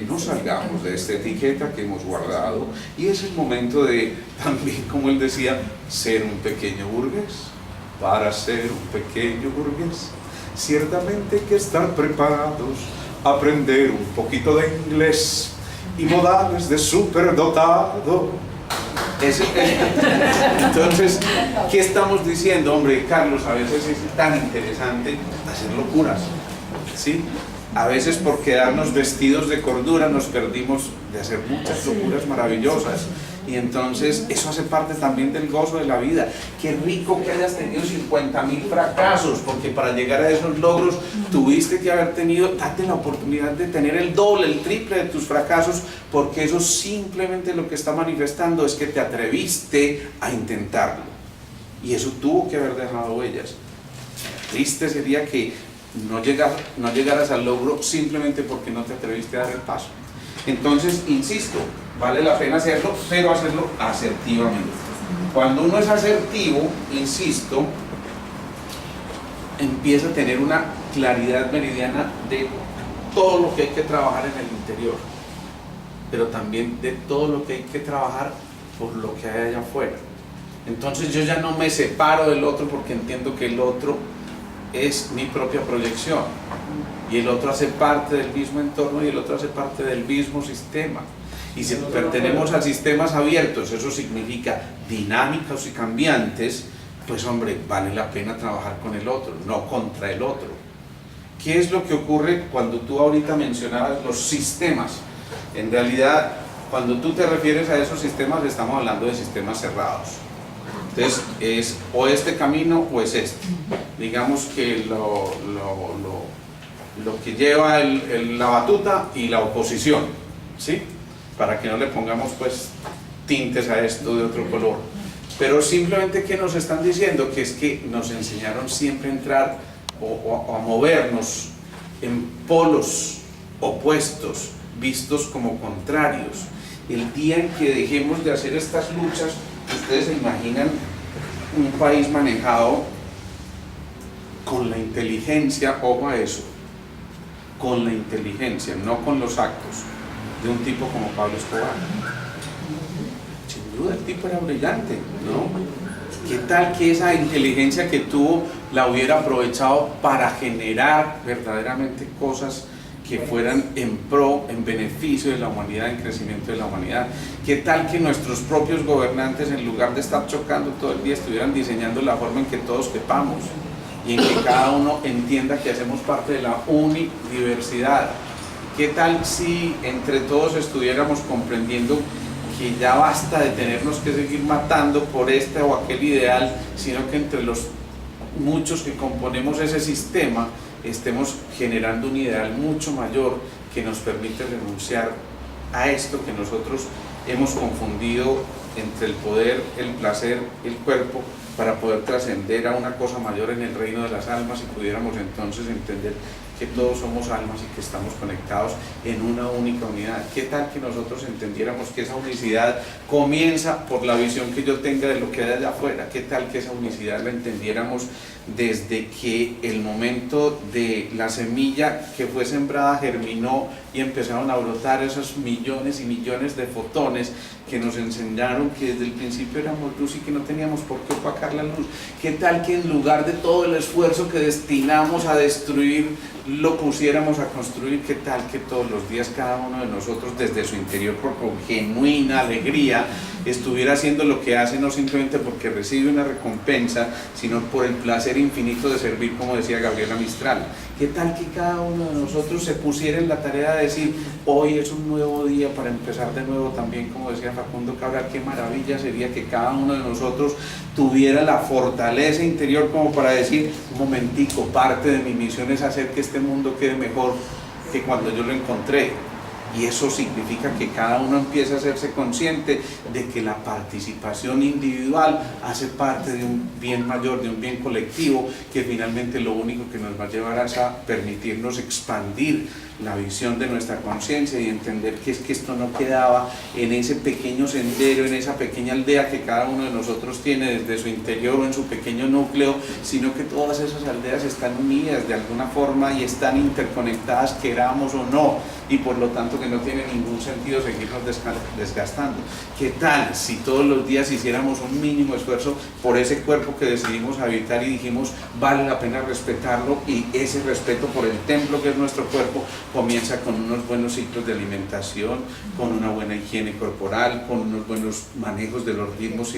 no salgamos de esta etiqueta que hemos guardado y es el momento de también, como él decía, ser un pequeño burgués. Para ser un pequeño burgués, ciertamente hay que estar preparados, aprender un poquito de inglés y modales de superdotado. Entonces, ¿qué estamos diciendo? Hombre, Carlos, a veces es tan interesante hacer locuras, ¿sí? A veces por quedarnos vestidos de cordura nos perdimos de hacer muchas locuras maravillosas. Y entonces eso hace parte también del gozo de la vida. Qué rico que hayas tenido 50.000 fracasos, porque para llegar a esos logros tuviste que haber tenido, date la oportunidad de tener el doble, el triple de tus fracasos, porque eso simplemente lo que está manifestando es que te atreviste a intentarlo. Y eso tuvo que haber dejado huellas. Triste sería que no llegaras al logro simplemente porque no te atreviste a dar el paso. Entonces, insisto, vale la pena hacerlo, pero hacerlo asertivamente. Cuando uno es asertivo, insisto, empieza a tener una claridad meridiana de todo lo que hay que trabajar en el interior, pero también de todo lo que hay que trabajar por lo que hay allá afuera. Entonces yo ya no me separo del otro porque entiendo que el otro es mi propia proyección y el otro hace parte del mismo entorno y el otro hace parte del mismo sistema. Y si pertenecemos a sistemas abiertos, eso significa dinámicos y cambiantes, pues hombre, vale la pena trabajar con el otro, no contra el otro. ¿Qué es lo que ocurre cuando tú ahorita mencionabas los sistemas? En realidad, cuando tú te refieres a esos sistemas, estamos hablando de sistemas cerrados. Entonces, es o este camino o es este. Digamos que lo que lleva la batuta y la oposición, ¿sí? Para que no le pongamos pues tintes a esto de otro color. Pero simplemente que nos están diciendo que es que nos enseñaron siempre a entrar o a movernos en polos opuestos, vistos como contrarios. El día en que dejemos de hacer estas luchas, ustedes se imaginan un país manejado con la inteligencia, ojo a eso, con la inteligencia, no con los actos, de un tipo como Pablo Escobar. Sin duda, el tipo era brillante, ¿no? ¿Qué tal que esa inteligencia que tuvo la hubiera aprovechado para generar verdaderamente cosas que fueran en pro, en beneficio de la humanidad, en crecimiento de la humanidad? ¿Qué tal que nuestros propios gobernantes, en lugar de estar chocando todo el día, estuvieran diseñando la forma en que todos quepamos y en que cada uno entienda que hacemos parte de la unidiversidad? ¿Qué tal si entre todos estuviéramos comprendiendo que ya basta de tenernos que seguir matando por este o aquel ideal, sino que entre los muchos que componemos ese sistema estemos generando un ideal mucho mayor que nos permite renunciar a esto que nosotros hemos confundido entre el poder, el placer, el cuerpo, para poder trascender a una cosa mayor en el reino de las almas y pudiéramos entonces entender que todos somos almas y que estamos conectados en una única unidad? ¿Qué tal que nosotros entendiéramos que esa unicidad comienza por la visión que yo tenga de lo que hay allá afuera? ¿Qué tal que esa unicidad la entendiéramos desde que el momento de la semilla que fue sembrada germinó y empezaron a brotar esos millones y millones de fotones que nos enseñaron que desde el principio éramos luz y que no teníamos por qué opacar la luz? ¿Qué tal que en lugar de todo el esfuerzo que destinamos a destruir lo pusiéramos a construir? ¿Qué tal que todos los días cada uno de nosotros desde su interior con genuina alegría estuviera haciendo lo que hace, no simplemente porque recibe una recompensa, sino por el placer infinito de servir, como decía Gabriela Mistral? ¿Qué tal que cada uno de nosotros se pusiera en la tarea de decir, hoy es un nuevo día para empezar de nuevo, también como decía Facundo Cabral? Qué maravilla sería que cada uno de nosotros tuviera la fortaleza interior como para decir, un momentico, parte de mi misión es hacer que este mundo quede mejor que cuando yo lo encontré. Y eso significa que cada uno empieza a hacerse consciente de que la participación individual hace parte de un bien mayor, de un bien colectivo, que finalmente lo único que nos va a llevar es a permitirnos expandir la visión de nuestra conciencia y entender que es que esto no quedaba en ese pequeño sendero, en esa pequeña aldea que cada uno de nosotros tiene desde su interior o en su pequeño núcleo, sino que todas esas aldeas están unidas de alguna forma y están interconectadas, queramos o no, y por lo tanto que no tiene ningún sentido seguirnos desgastando. ¿Qué tal si todos los días hiciéramos un mínimo esfuerzo por ese cuerpo que decidimos habitar y dijimos vale la pena respetarlo, y ese respeto por el templo que es nuestro cuerpo comienza con unos buenos ciclos de alimentación, con una buena higiene corporal, con unos buenos manejos de los ritmos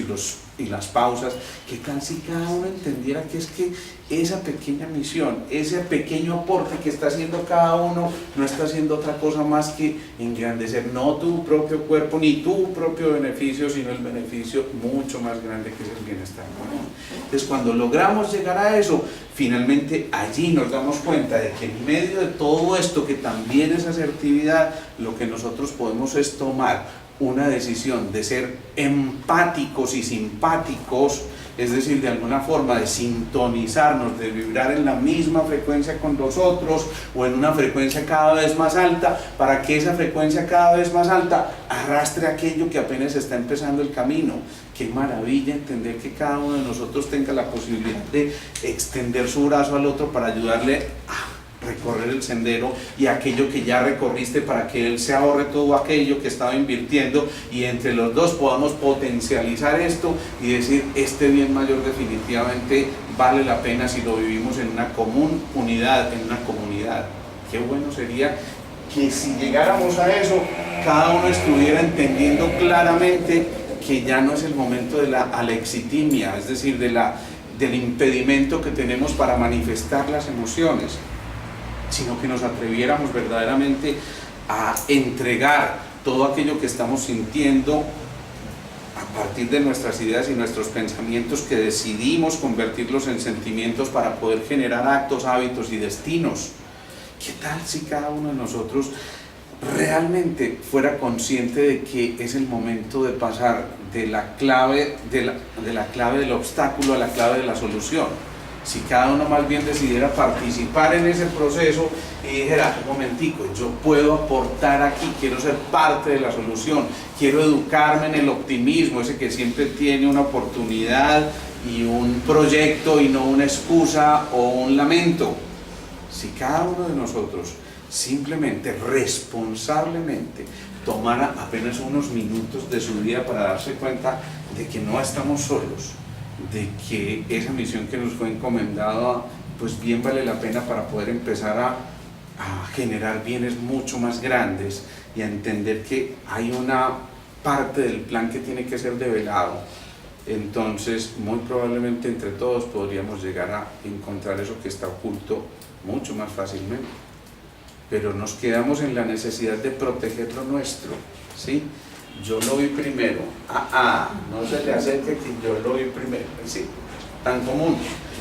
y las pausas? ¿Qué tal si cada uno entendiera que es que esa pequeña misión, ese pequeño aporte que está haciendo cada uno no está haciendo otra cosa más que engrandecer no tu propio cuerpo ni tu propio beneficio, sino el beneficio mucho más grande que es el bienestar común? Entonces, cuando logramos llegar a eso, finalmente allí nos damos cuenta de que en medio de todo esto, que también es asertividad, lo que nosotros podemos es tomar una decisión de ser empáticos y simpáticos, es decir, de alguna forma de sintonizarnos, de vibrar en la misma frecuencia con los otros o en una frecuencia cada vez más alta, para que esa frecuencia cada vez más alta arrastre aquello que apenas está empezando el camino. Qué maravilla entender que cada uno de nosotros tenga la posibilidad de extender su brazo al otro para ayudarle a recorrer el sendero, y aquello que ya recorriste para que él se ahorre todo aquello que estaba invirtiendo, y entre los dos podamos potencializar esto y decir este bien mayor definitivamente vale la pena si lo vivimos en una común unidad, en una comunidad. Qué bueno sería que si llegáramos a eso, cada uno estuviera entendiendo claramente que ya no es el momento de la alexitimia, es decir, del impedimento que tenemos para manifestar las emociones, sino que nos atreviéramos verdaderamente a entregar todo aquello que estamos sintiendo a partir de nuestras ideas y nuestros pensamientos, que decidimos convertirlos en sentimientos para poder generar actos, hábitos y destinos. ¿Qué tal si cada uno de nosotros realmente fuera consciente de que es el momento de pasar de la clave del obstáculo a la clave de la solución? Si cada uno más bien decidiera participar en ese proceso y dijera, un momentico, yo puedo aportar aquí, quiero ser parte de la solución, quiero educarme en el optimismo, ese que siempre tiene una oportunidad y un proyecto y no una excusa o un lamento. Si cada uno de nosotros simplemente, responsablemente, tomara apenas unos minutos de su vida para darse cuenta de que no estamos solos, de que esa misión que nos fue encomendada pues bien vale la pena para poder empezar a generar bienes mucho más grandes, y a entender que hay una parte del plan que tiene que ser develado, entonces muy probablemente entre todos podríamos llegar a encontrar eso que está oculto mucho más fácilmente. Pero nos quedamos en la necesidad de proteger lo nuestro, ¿sí? Yo lo vi primero, no se le acerque que yo lo vi primero, ¿sí? Tan común.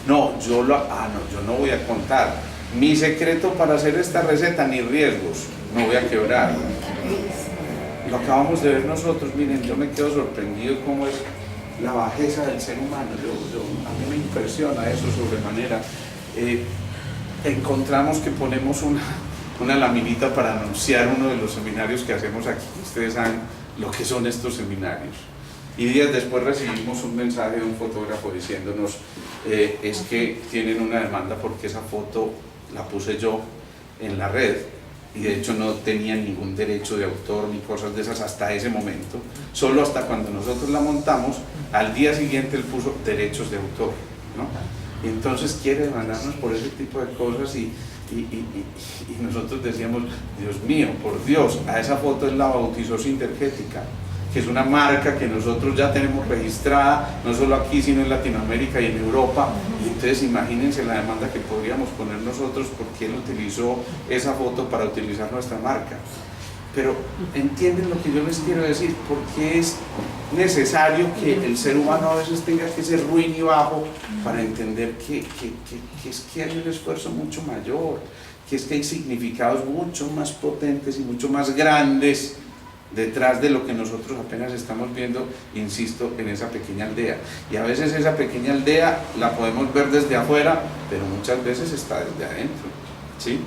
No, yo no voy a contar mi secreto para hacer esta receta, ni riesgos, no voy a quebrar. Lo acabamos de ver nosotros, miren, yo me quedo sorprendido cómo es la bajeza del ser humano. A mí me impresiona eso sobremanera. Encontramos que ponemos una laminita para anunciar uno de los seminarios que hacemos aquí. Ustedes saben lo que son estos seminarios, y días después recibimos un mensaje de un fotógrafo diciéndonos es que tienen una demanda porque esa foto la puse yo en la red, y de hecho no tenía ningún derecho de autor ni cosas de esas hasta ese momento, solo hasta cuando nosotros la montamos, al día siguiente él puso derechos de autor, ¿no? Entonces quiere demandarnos por ese tipo de cosas, y nosotros decíamos, Dios mío, por Dios, a esa foto él la bautizó Sintergética, que es una marca que nosotros ya tenemos registrada, no solo aquí, sino en Latinoamérica y en Europa. Y entonces imagínense la demanda que podríamos poner nosotros porque él utilizó esa foto para utilizar nuestra marca. Pero entienden lo que yo les quiero decir, porque es necesario que el ser humano a veces tenga que ser ruin y bajo para entender que es que hay un esfuerzo mucho mayor, que es que hay significados mucho más potentes y mucho más grandes detrás de lo que nosotros apenas estamos viendo, insisto, en esa pequeña aldea. Y a veces esa pequeña aldea la podemos ver desde afuera, pero muchas veces está desde adentro, ¿sí?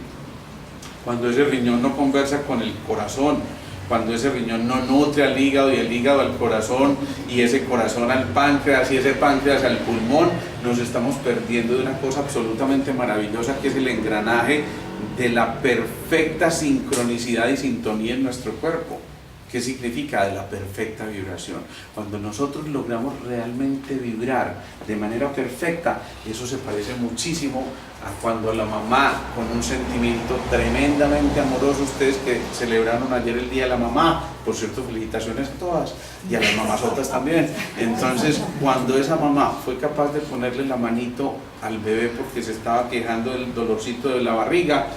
Cuando ese riñón no conversa con el corazón, cuando ese riñón no nutre al hígado y el hígado al corazón y ese corazón al páncreas y ese páncreas al pulmón, nos estamos perdiendo de una cosa absolutamente maravillosa que es el engranaje de la perfecta sincronicidad y sintonía en nuestro cuerpo. ¿Qué significa? De la perfecta vibración. Cuando nosotros logramos realmente vibrar de manera perfecta, eso se parece muchísimo a cuando la mamá, con un sentimiento tremendamente amoroso, ustedes que celebraron ayer el Día de la Mamá, por cierto, felicitaciones a todas, y a las mamazotas también. Entonces, cuando esa mamá fue capaz de ponerle la manito al bebé porque se estaba quejando del dolorcito de la barriga,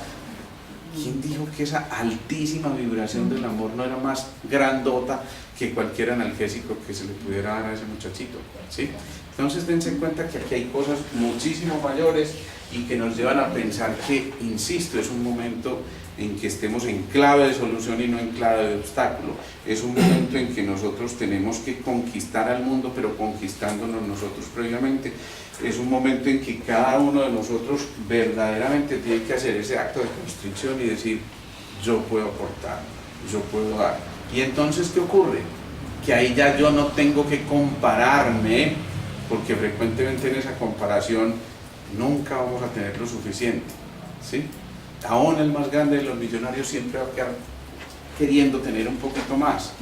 ¿quién dijo que esa altísima vibración del amor no era más grandota que cualquier analgésico que se le pudiera dar a ese muchachito? ¿Sí? Entonces dense cuenta que aquí hay cosas muchísimo mayores y que nos llevan a pensar que, insisto, es un momento en que estemos en clave de solución y no en clave de obstáculo. Es un momento en que nosotros tenemos que conquistar al mundo, pero conquistándonos nosotros previamente. Es un momento en que cada uno de nosotros verdaderamente tiene que hacer ese acto de constricción y decir, yo puedo aportar, yo puedo dar. Y entonces, ¿qué ocurre? Que ahí ya yo no tengo que compararme, porque frecuentemente en esa comparación nunca vamos a tener lo suficiente, ¿sí? Aún el más grande de los millonarios siempre va a quedar queriendo tener un poquito más,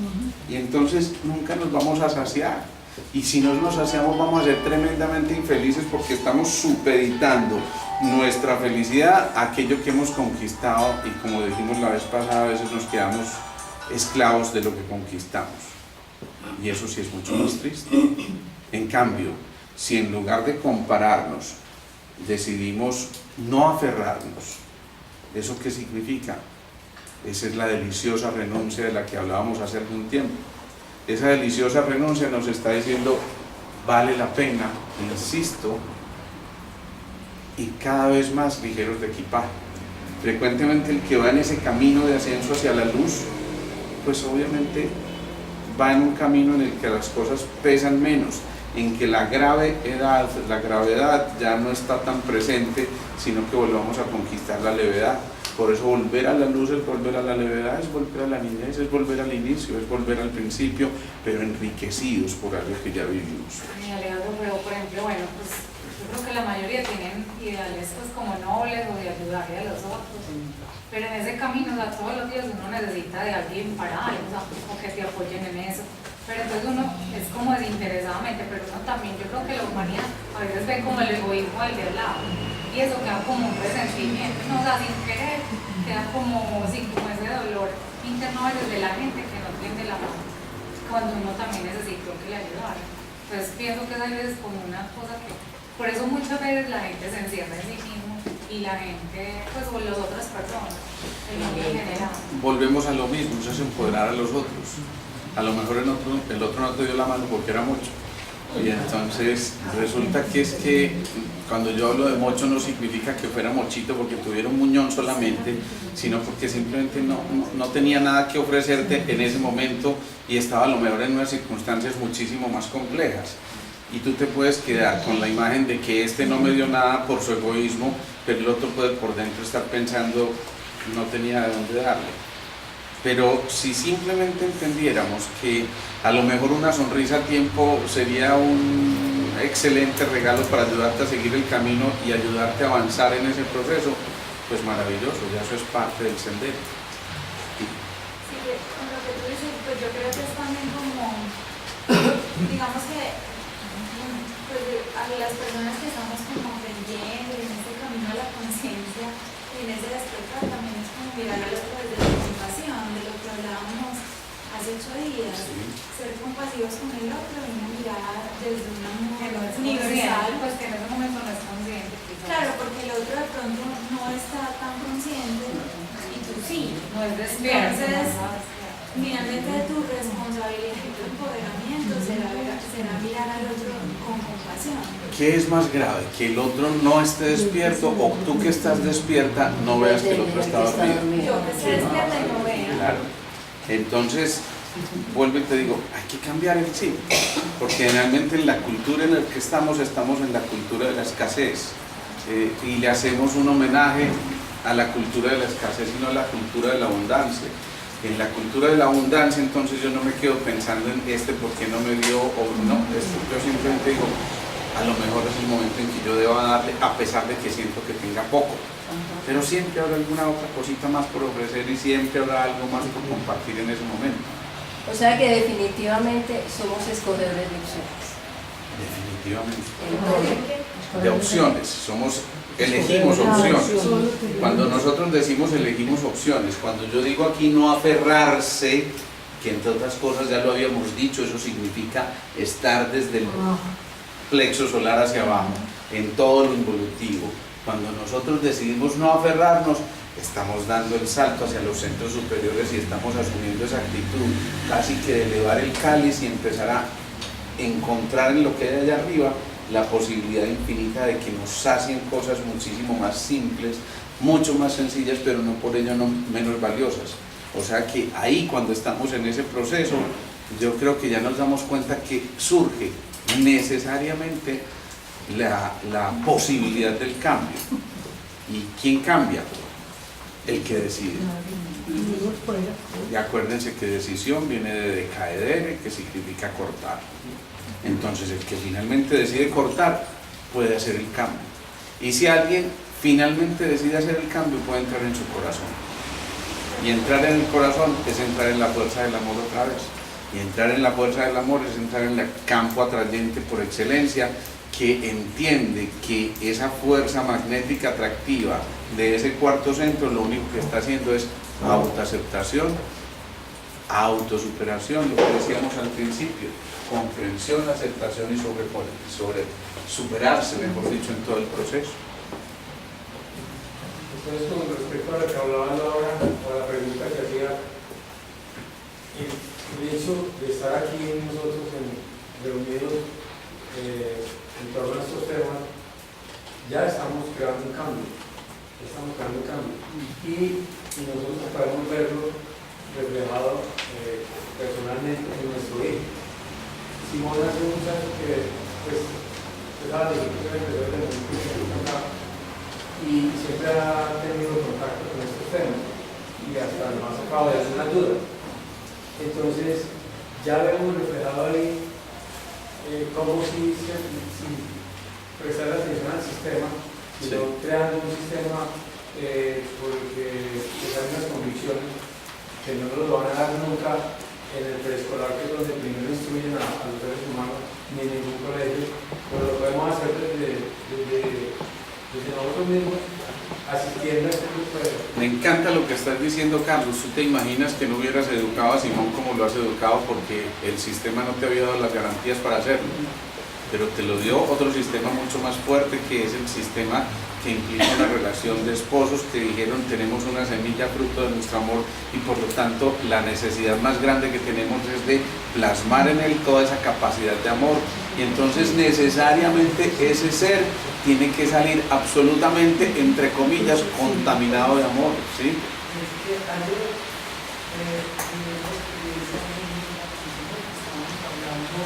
y entonces nunca nos vamos a saciar. Y si no nos saciamos, vamos a ser tremendamente infelices porque estamos supeditando nuestra felicidad a aquello que hemos conquistado, y como dijimos la vez pasada, a veces nos quedamos esclavos de lo que conquistamos, y eso sí es mucho más triste. En cambio, si en lugar de compararnos decidimos no aferrarnos, ¿eso qué significa? Esa es la deliciosa renuncia de la que hablábamos hace algún tiempo. Esa deliciosa renuncia nos está diciendo, vale la pena, insisto, y cada vez más ligeros de equipaje. Frecuentemente el que va en ese camino de ascenso hacia la luz, pues obviamente va en un camino en el que las cosas pesan menos, en que la gravedad ya no está tan presente, sino que volvamos a conquistar la levedad. Por eso volver a la luz es volver a la levedad, es volver a la niñez, es volver al inicio, es volver al principio, pero enriquecidos por algo que ya vivimos. Ay, Alejandro, pero por ejemplo, bueno, pues yo creo que la mayoría tienen ideales pues como nobles o de ayudarle a los otros, pero en ese camino, o sea, todos los días uno necesita de alguien para algo, o sea, o que te apoyen en eso. Pero entonces uno es como desinteresadamente, pero uno también, yo creo que la humanidad a veces ve como el egoísmo del de al lado, y eso queda como un resentimiento, no, o sea, sin querer, queda como ese dolor interno a veces de la gente que no tiende la mano, cuando uno también necesitó que le ayudara. Entonces pienso que esa es como una cosa que, por eso muchas veces la gente se encierra en sí mismo y la gente, pues, o las otras personas, el mundo en general. Volvemos a lo mismo, eso es empoderar a los otros. A lo mejor el otro no te dio la mano porque era mocho. Y entonces resulta que es que cuando yo hablo de mocho no significa que fuera mochito porque tuviera un muñón solamente, sino porque simplemente no tenía nada que ofrecerte en ese momento y estaba a lo mejor en unas circunstancias muchísimo más complejas. Y tú te puedes quedar con la imagen de que este no me dio nada por su egoísmo, pero el otro puede por dentro estar pensando no tenía de dónde darle. Pero si simplemente entendiéramos que a lo mejor una sonrisa a tiempo sería un excelente regalo para ayudarte a seguir el camino y ayudarte a avanzar en ese proceso, pues maravilloso, ya eso es parte del sendero. Sí, con lo que tú dices, pues yo creo que es también como, digamos que pues, a las personas que estamos como aprendiendo en este camino a la conciencia y en ese despertar también es como mirar al otro desde la compasión, de lo que hablábamos hace 8 días, ser compasivos con el otro y no mirar desde un amor universal. Pues que en ese momento no es consciente. Claro, porque el otro de pronto no está tan consciente y tú sí. No es despierto. Entonces, finalmente tu responsabilidad y tu empoderamiento será mirar al otro con compasión. ¿Qué es más grave? ¿Que el otro no esté despierto o tú que estás despierta no veas que el otro está dormido? Yo que esté despierta y no vea. Claro. Entonces, vuelvo y te digo, hay que cambiar el chip, porque generalmente en la cultura en la que estamos en la cultura de la escasez, y le hacemos un homenaje a la cultura de la escasez y no a la cultura de la abundancia. En la cultura de la abundancia, entonces yo no me quedo pensando en por qué no me dio o no, yo simplemente digo, a lo mejor es el momento en que yo deba darle, a pesar de que siento que tenga poco. Pero siempre habrá alguna otra cosita más por ofrecer y siempre habrá algo más por compartir en ese momento. O sea que definitivamente somos escogedores de opciones. Definitivamente. De opciones, elegimos opciones. Cuando nosotros decimos elegimos opciones, cuando yo digo aquí no aferrarse, que entre otras cosas ya lo habíamos dicho, eso significa estar desde el plexo solar hacia abajo, en todo lo involutivo. Cuando nosotros decidimos no aferrarnos, estamos dando el salto hacia los centros superiores y estamos asumiendo esa actitud casi que de elevar el cáliz y empezar a encontrar en lo que hay allá arriba la posibilidad infinita de que nos sacien cosas muchísimo más simples, mucho más sencillas, pero no por ello no menos valiosas. O sea que ahí, cuando estamos en ese proceso, yo creo que ya nos damos cuenta que surge necesariamente la posibilidad del cambio. ¿Y quién cambia? El que decide. Y acuérdense que decisión viene de decaedere, que significa cortar. Entonces el que finalmente decide cortar puede hacer el cambio. Y si alguien finalmente decide hacer el cambio, puede entrar en su corazón. Y entrar en el corazón es entrar en la fuerza del amor otra vez. Y entrar en la fuerza del amor es entrar en el campo atrayente por excelencia, que entiende que esa fuerza magnética atractiva de ese cuarto centro lo único que está haciendo es autoaceptación, autosuperación, lo que decíamos al principio, comprensión, aceptación y sobre superarse, mejor dicho, en todo el proceso. Entonces, con respecto a lo que hablaban ahora, o a la pregunta que hacía, el hecho de estar aquí nosotros reunidos en torno a estos temas, ya estamos creando un cambio, y nosotros podemos verlo reflejado personalmente en nuestro hijo. Simón hace un muchacho que, pues, empezó desde muy pequeño y siempre ha tenido contacto con estos temas y hasta nos ha sacado de alguna duda. Entonces, ya vemos reflejado ahí como si prestar atención al sistema, sino creando un sistema porque hay unas convicciones que no nos lo van a dar nunca en el preescolar, que es donde primero instruyen a los seres humanos, ni en ningún colegio, pero lo podemos hacer desde nosotros mismos, asistiendo a este grupo de... Me encanta lo que estás diciendo, Carlos. Tú te imaginas que no hubieras educado a Simón como lo has educado porque el sistema no te había dado las garantías para hacerlo, pero te lo dio otro sistema mucho más fuerte, que es el sistema que implica una relación de esposos que dijeron: tenemos una semilla fruto de nuestro amor, y por lo tanto la necesidad más grande que tenemos es de plasmar en él toda esa capacidad de amor, y entonces necesariamente ese ser tiene que salir absolutamente, entre comillas, contaminado de amor, ¿sí? Es que ayer hablando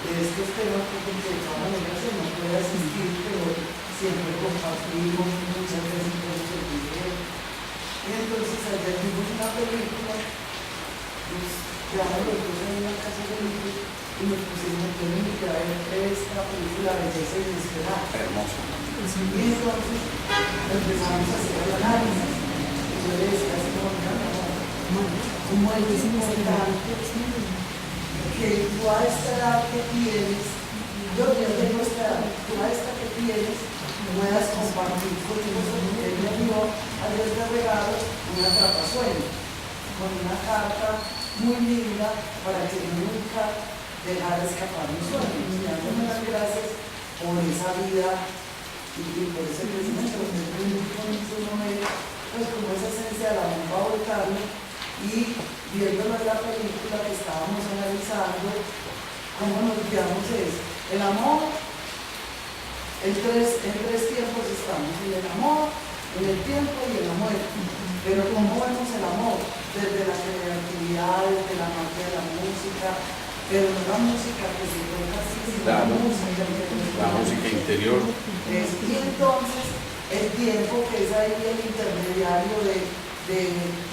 de estos temas que de todas maneras se nos puede asistir, pero siempre compartimos muchas veces con el video. Y entonces ayer vimos una película, pues ya nos pusimos en la casa de Luis y nos pusimos a ver esta película Belleza Inesperada. Hermoso. Y entonces empezamos a hacer el análisis. Y yo le decía así como, como es importante que tú a esta edad que tienes, yo tengo esta edad, tú a esta que tienes, puedas compartir conmigo, porque él me dio a Dios de regalo una atrapasueño, con una carta muy linda para que nunca dejara escapar mis sueños. Y dándome las gracias por esa vida y por ese crecimiento, porque es muy bonito uno ver, pues, como esa esencia de la bomba volcánica, y viéndolo en la película que estábamos analizando, cómo nos guiamos es el amor, en tres tiempos estamos, en el amor, en el tiempo y en la muerte. Pero cómo vemos el amor, desde la creatividad, desde la magia de la música, pero no la música que se toca así, sino Claro. la música interior. y entonces el tiempo que es ahí el intermediario de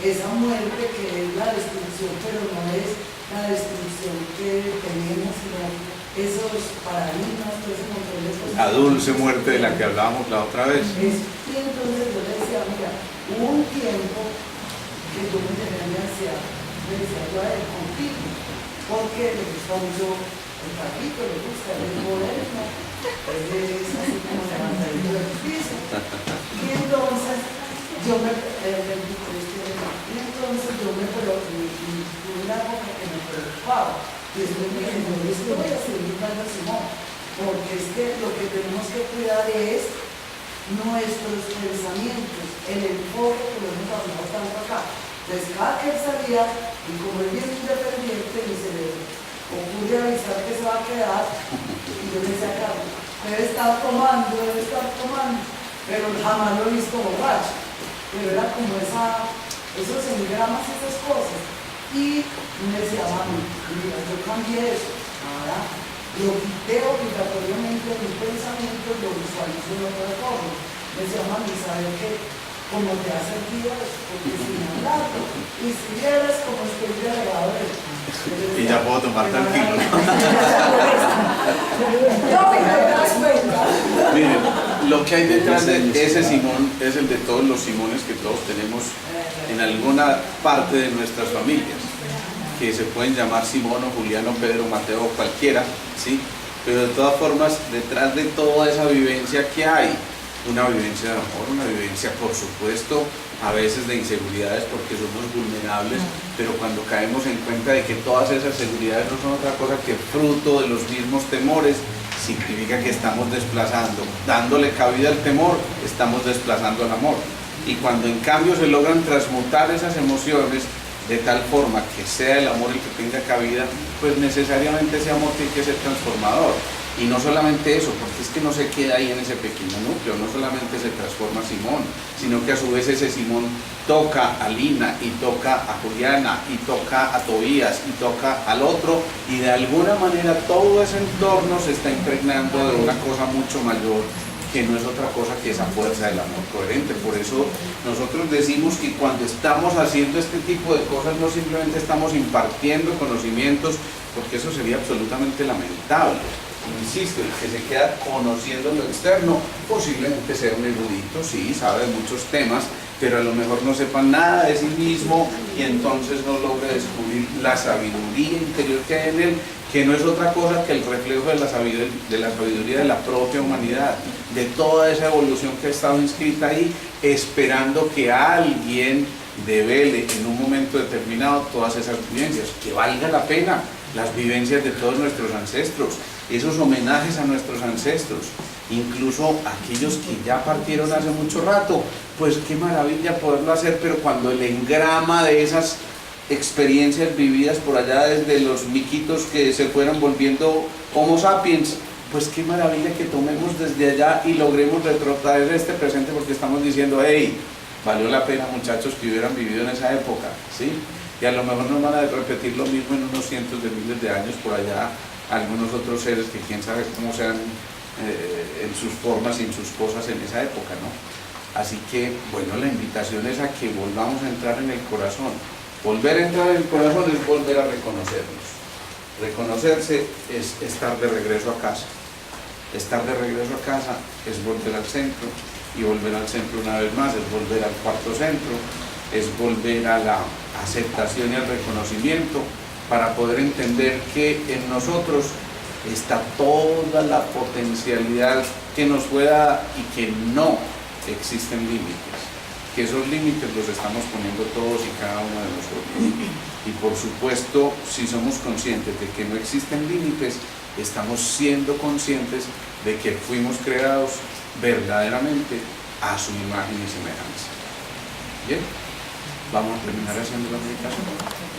esa muerte que es la destrucción, pero no es la destrucción que tenemos, sino esos paradigmas, todo ese montón de cosas. La dulce muerte de la que hablábamos la otra vez. Y entonces yo le decía, mira, hubo un tiempo que yo me tenía mi ansiedad, me decía yo a él, contigo, porque le gusta mucho el papito, le gusta el moderno, es así como levantadito del piso. Y entonces yo me tuve una época que me preocupaba. Y después me dije, no, es que voy a seguir dando Simón, porque es que lo que tenemos que cuidar es nuestros pensamientos, el enfoque que lo hemos hablado tanto acá. Entonces, cada que él salía, y como él es independiente, y se le ocurre avisar que se va a quedar, y yo le decía, Carlos, debe estar tomando, pero jamás lo he visto borracho. Pero era como esos engramas, esas cosas. Y me decía, mami, mira, yo cambié eso. Ahora lo quité obligatoriamente de mis pensamientos, lo visualizo de otra forma. Me decía, mami, ¿sabes qué? Como te ha sentido eso, porque sin hablarlo, y si vieras como estoy delegado de eso. Y ya puedo tomar tranquilo. No, me das cuenta. Miren, lo que hay detrás de ese Simón es el de todos los Simones que todos tenemos en alguna parte de nuestras familias, que se pueden llamar Simón o Juliano, Pedro, Mateo, cualquiera, ¿sí? Pero de todas formas, detrás de toda esa vivencia que hay, una vivencia de amor, una vivencia, por supuesto, a veces de inseguridades porque somos vulnerables, pero cuando caemos en cuenta de que todas esas seguridades no son otra cosa que fruto de los mismos temores, significa que estamos desplazando, dándole cabida al temor, estamos desplazando al amor. Y cuando en cambio se logran transmutar esas emociones de tal forma que sea el amor el que tenga cabida, pues necesariamente ese amor tiene que ser transformador. Y no solamente eso, porque es que no se queda ahí en ese pequeño núcleo, no solamente se transforma Simón, sino que a su vez ese Simón toca a Lina y toca a Juliana y toca a Tobías y toca al otro, y de alguna manera todo ese entorno se está impregnando de una cosa mucho mayor, que no es otra cosa que esa fuerza del amor coherente. Por eso nosotros decimos que cuando estamos haciendo este tipo de cosas no simplemente estamos impartiendo conocimientos, porque eso sería absolutamente lamentable. Insisto, el que se queda conociendo lo externo posiblemente sea un erudito, sí, sabe de muchos temas, pero a lo mejor no sepa nada de sí mismo y entonces no logra descubrir la sabiduría interior que hay en él, que no es otra cosa que el reflejo de la sabiduría de la propia humanidad, de toda esa evolución que ha estado inscrita ahí, esperando que alguien devele en un momento determinado todas esas vivencias, que valga la pena las vivencias de todos nuestros ancestros, esos homenajes a nuestros ancestros, incluso aquellos que ya partieron hace mucho rato, pues qué maravilla poderlo hacer, pero cuando el engrama de esas experiencias vividas por allá desde los miquitos que se fueran volviendo Homo sapiens, pues qué maravilla que tomemos desde allá y logremos retrotraer este presente, porque estamos diciendo, hey, valió la pena, muchachos, que hubieran vivido en esa época, ¿sí? Y a lo mejor nos van a repetir lo mismo en unos cientos de miles de años por allá, algunos otros seres que quién sabe cómo sean en sus formas y en sus cosas en esa época, ¿no? Así que, bueno, la invitación es a que volvamos a entrar en el corazón. Volver a entrar en el corazón es volver a reconocernos. Reconocerse es estar de regreso a casa. Estar de regreso a casa es volver al centro, y volver al centro una vez más es volver al cuarto centro, es volver a la aceptación y al reconocimiento, para poder entender que en nosotros está toda la potencialidad que nos pueda y que no existen límites, que esos límites los estamos poniendo todos y cada uno de nosotros. Y por supuesto, si somos conscientes de que no existen límites, estamos siendo conscientes de que fuimos creados verdaderamente a su imagen y semejanza. ¿Bien? vamos a terminar haciendo la meditación.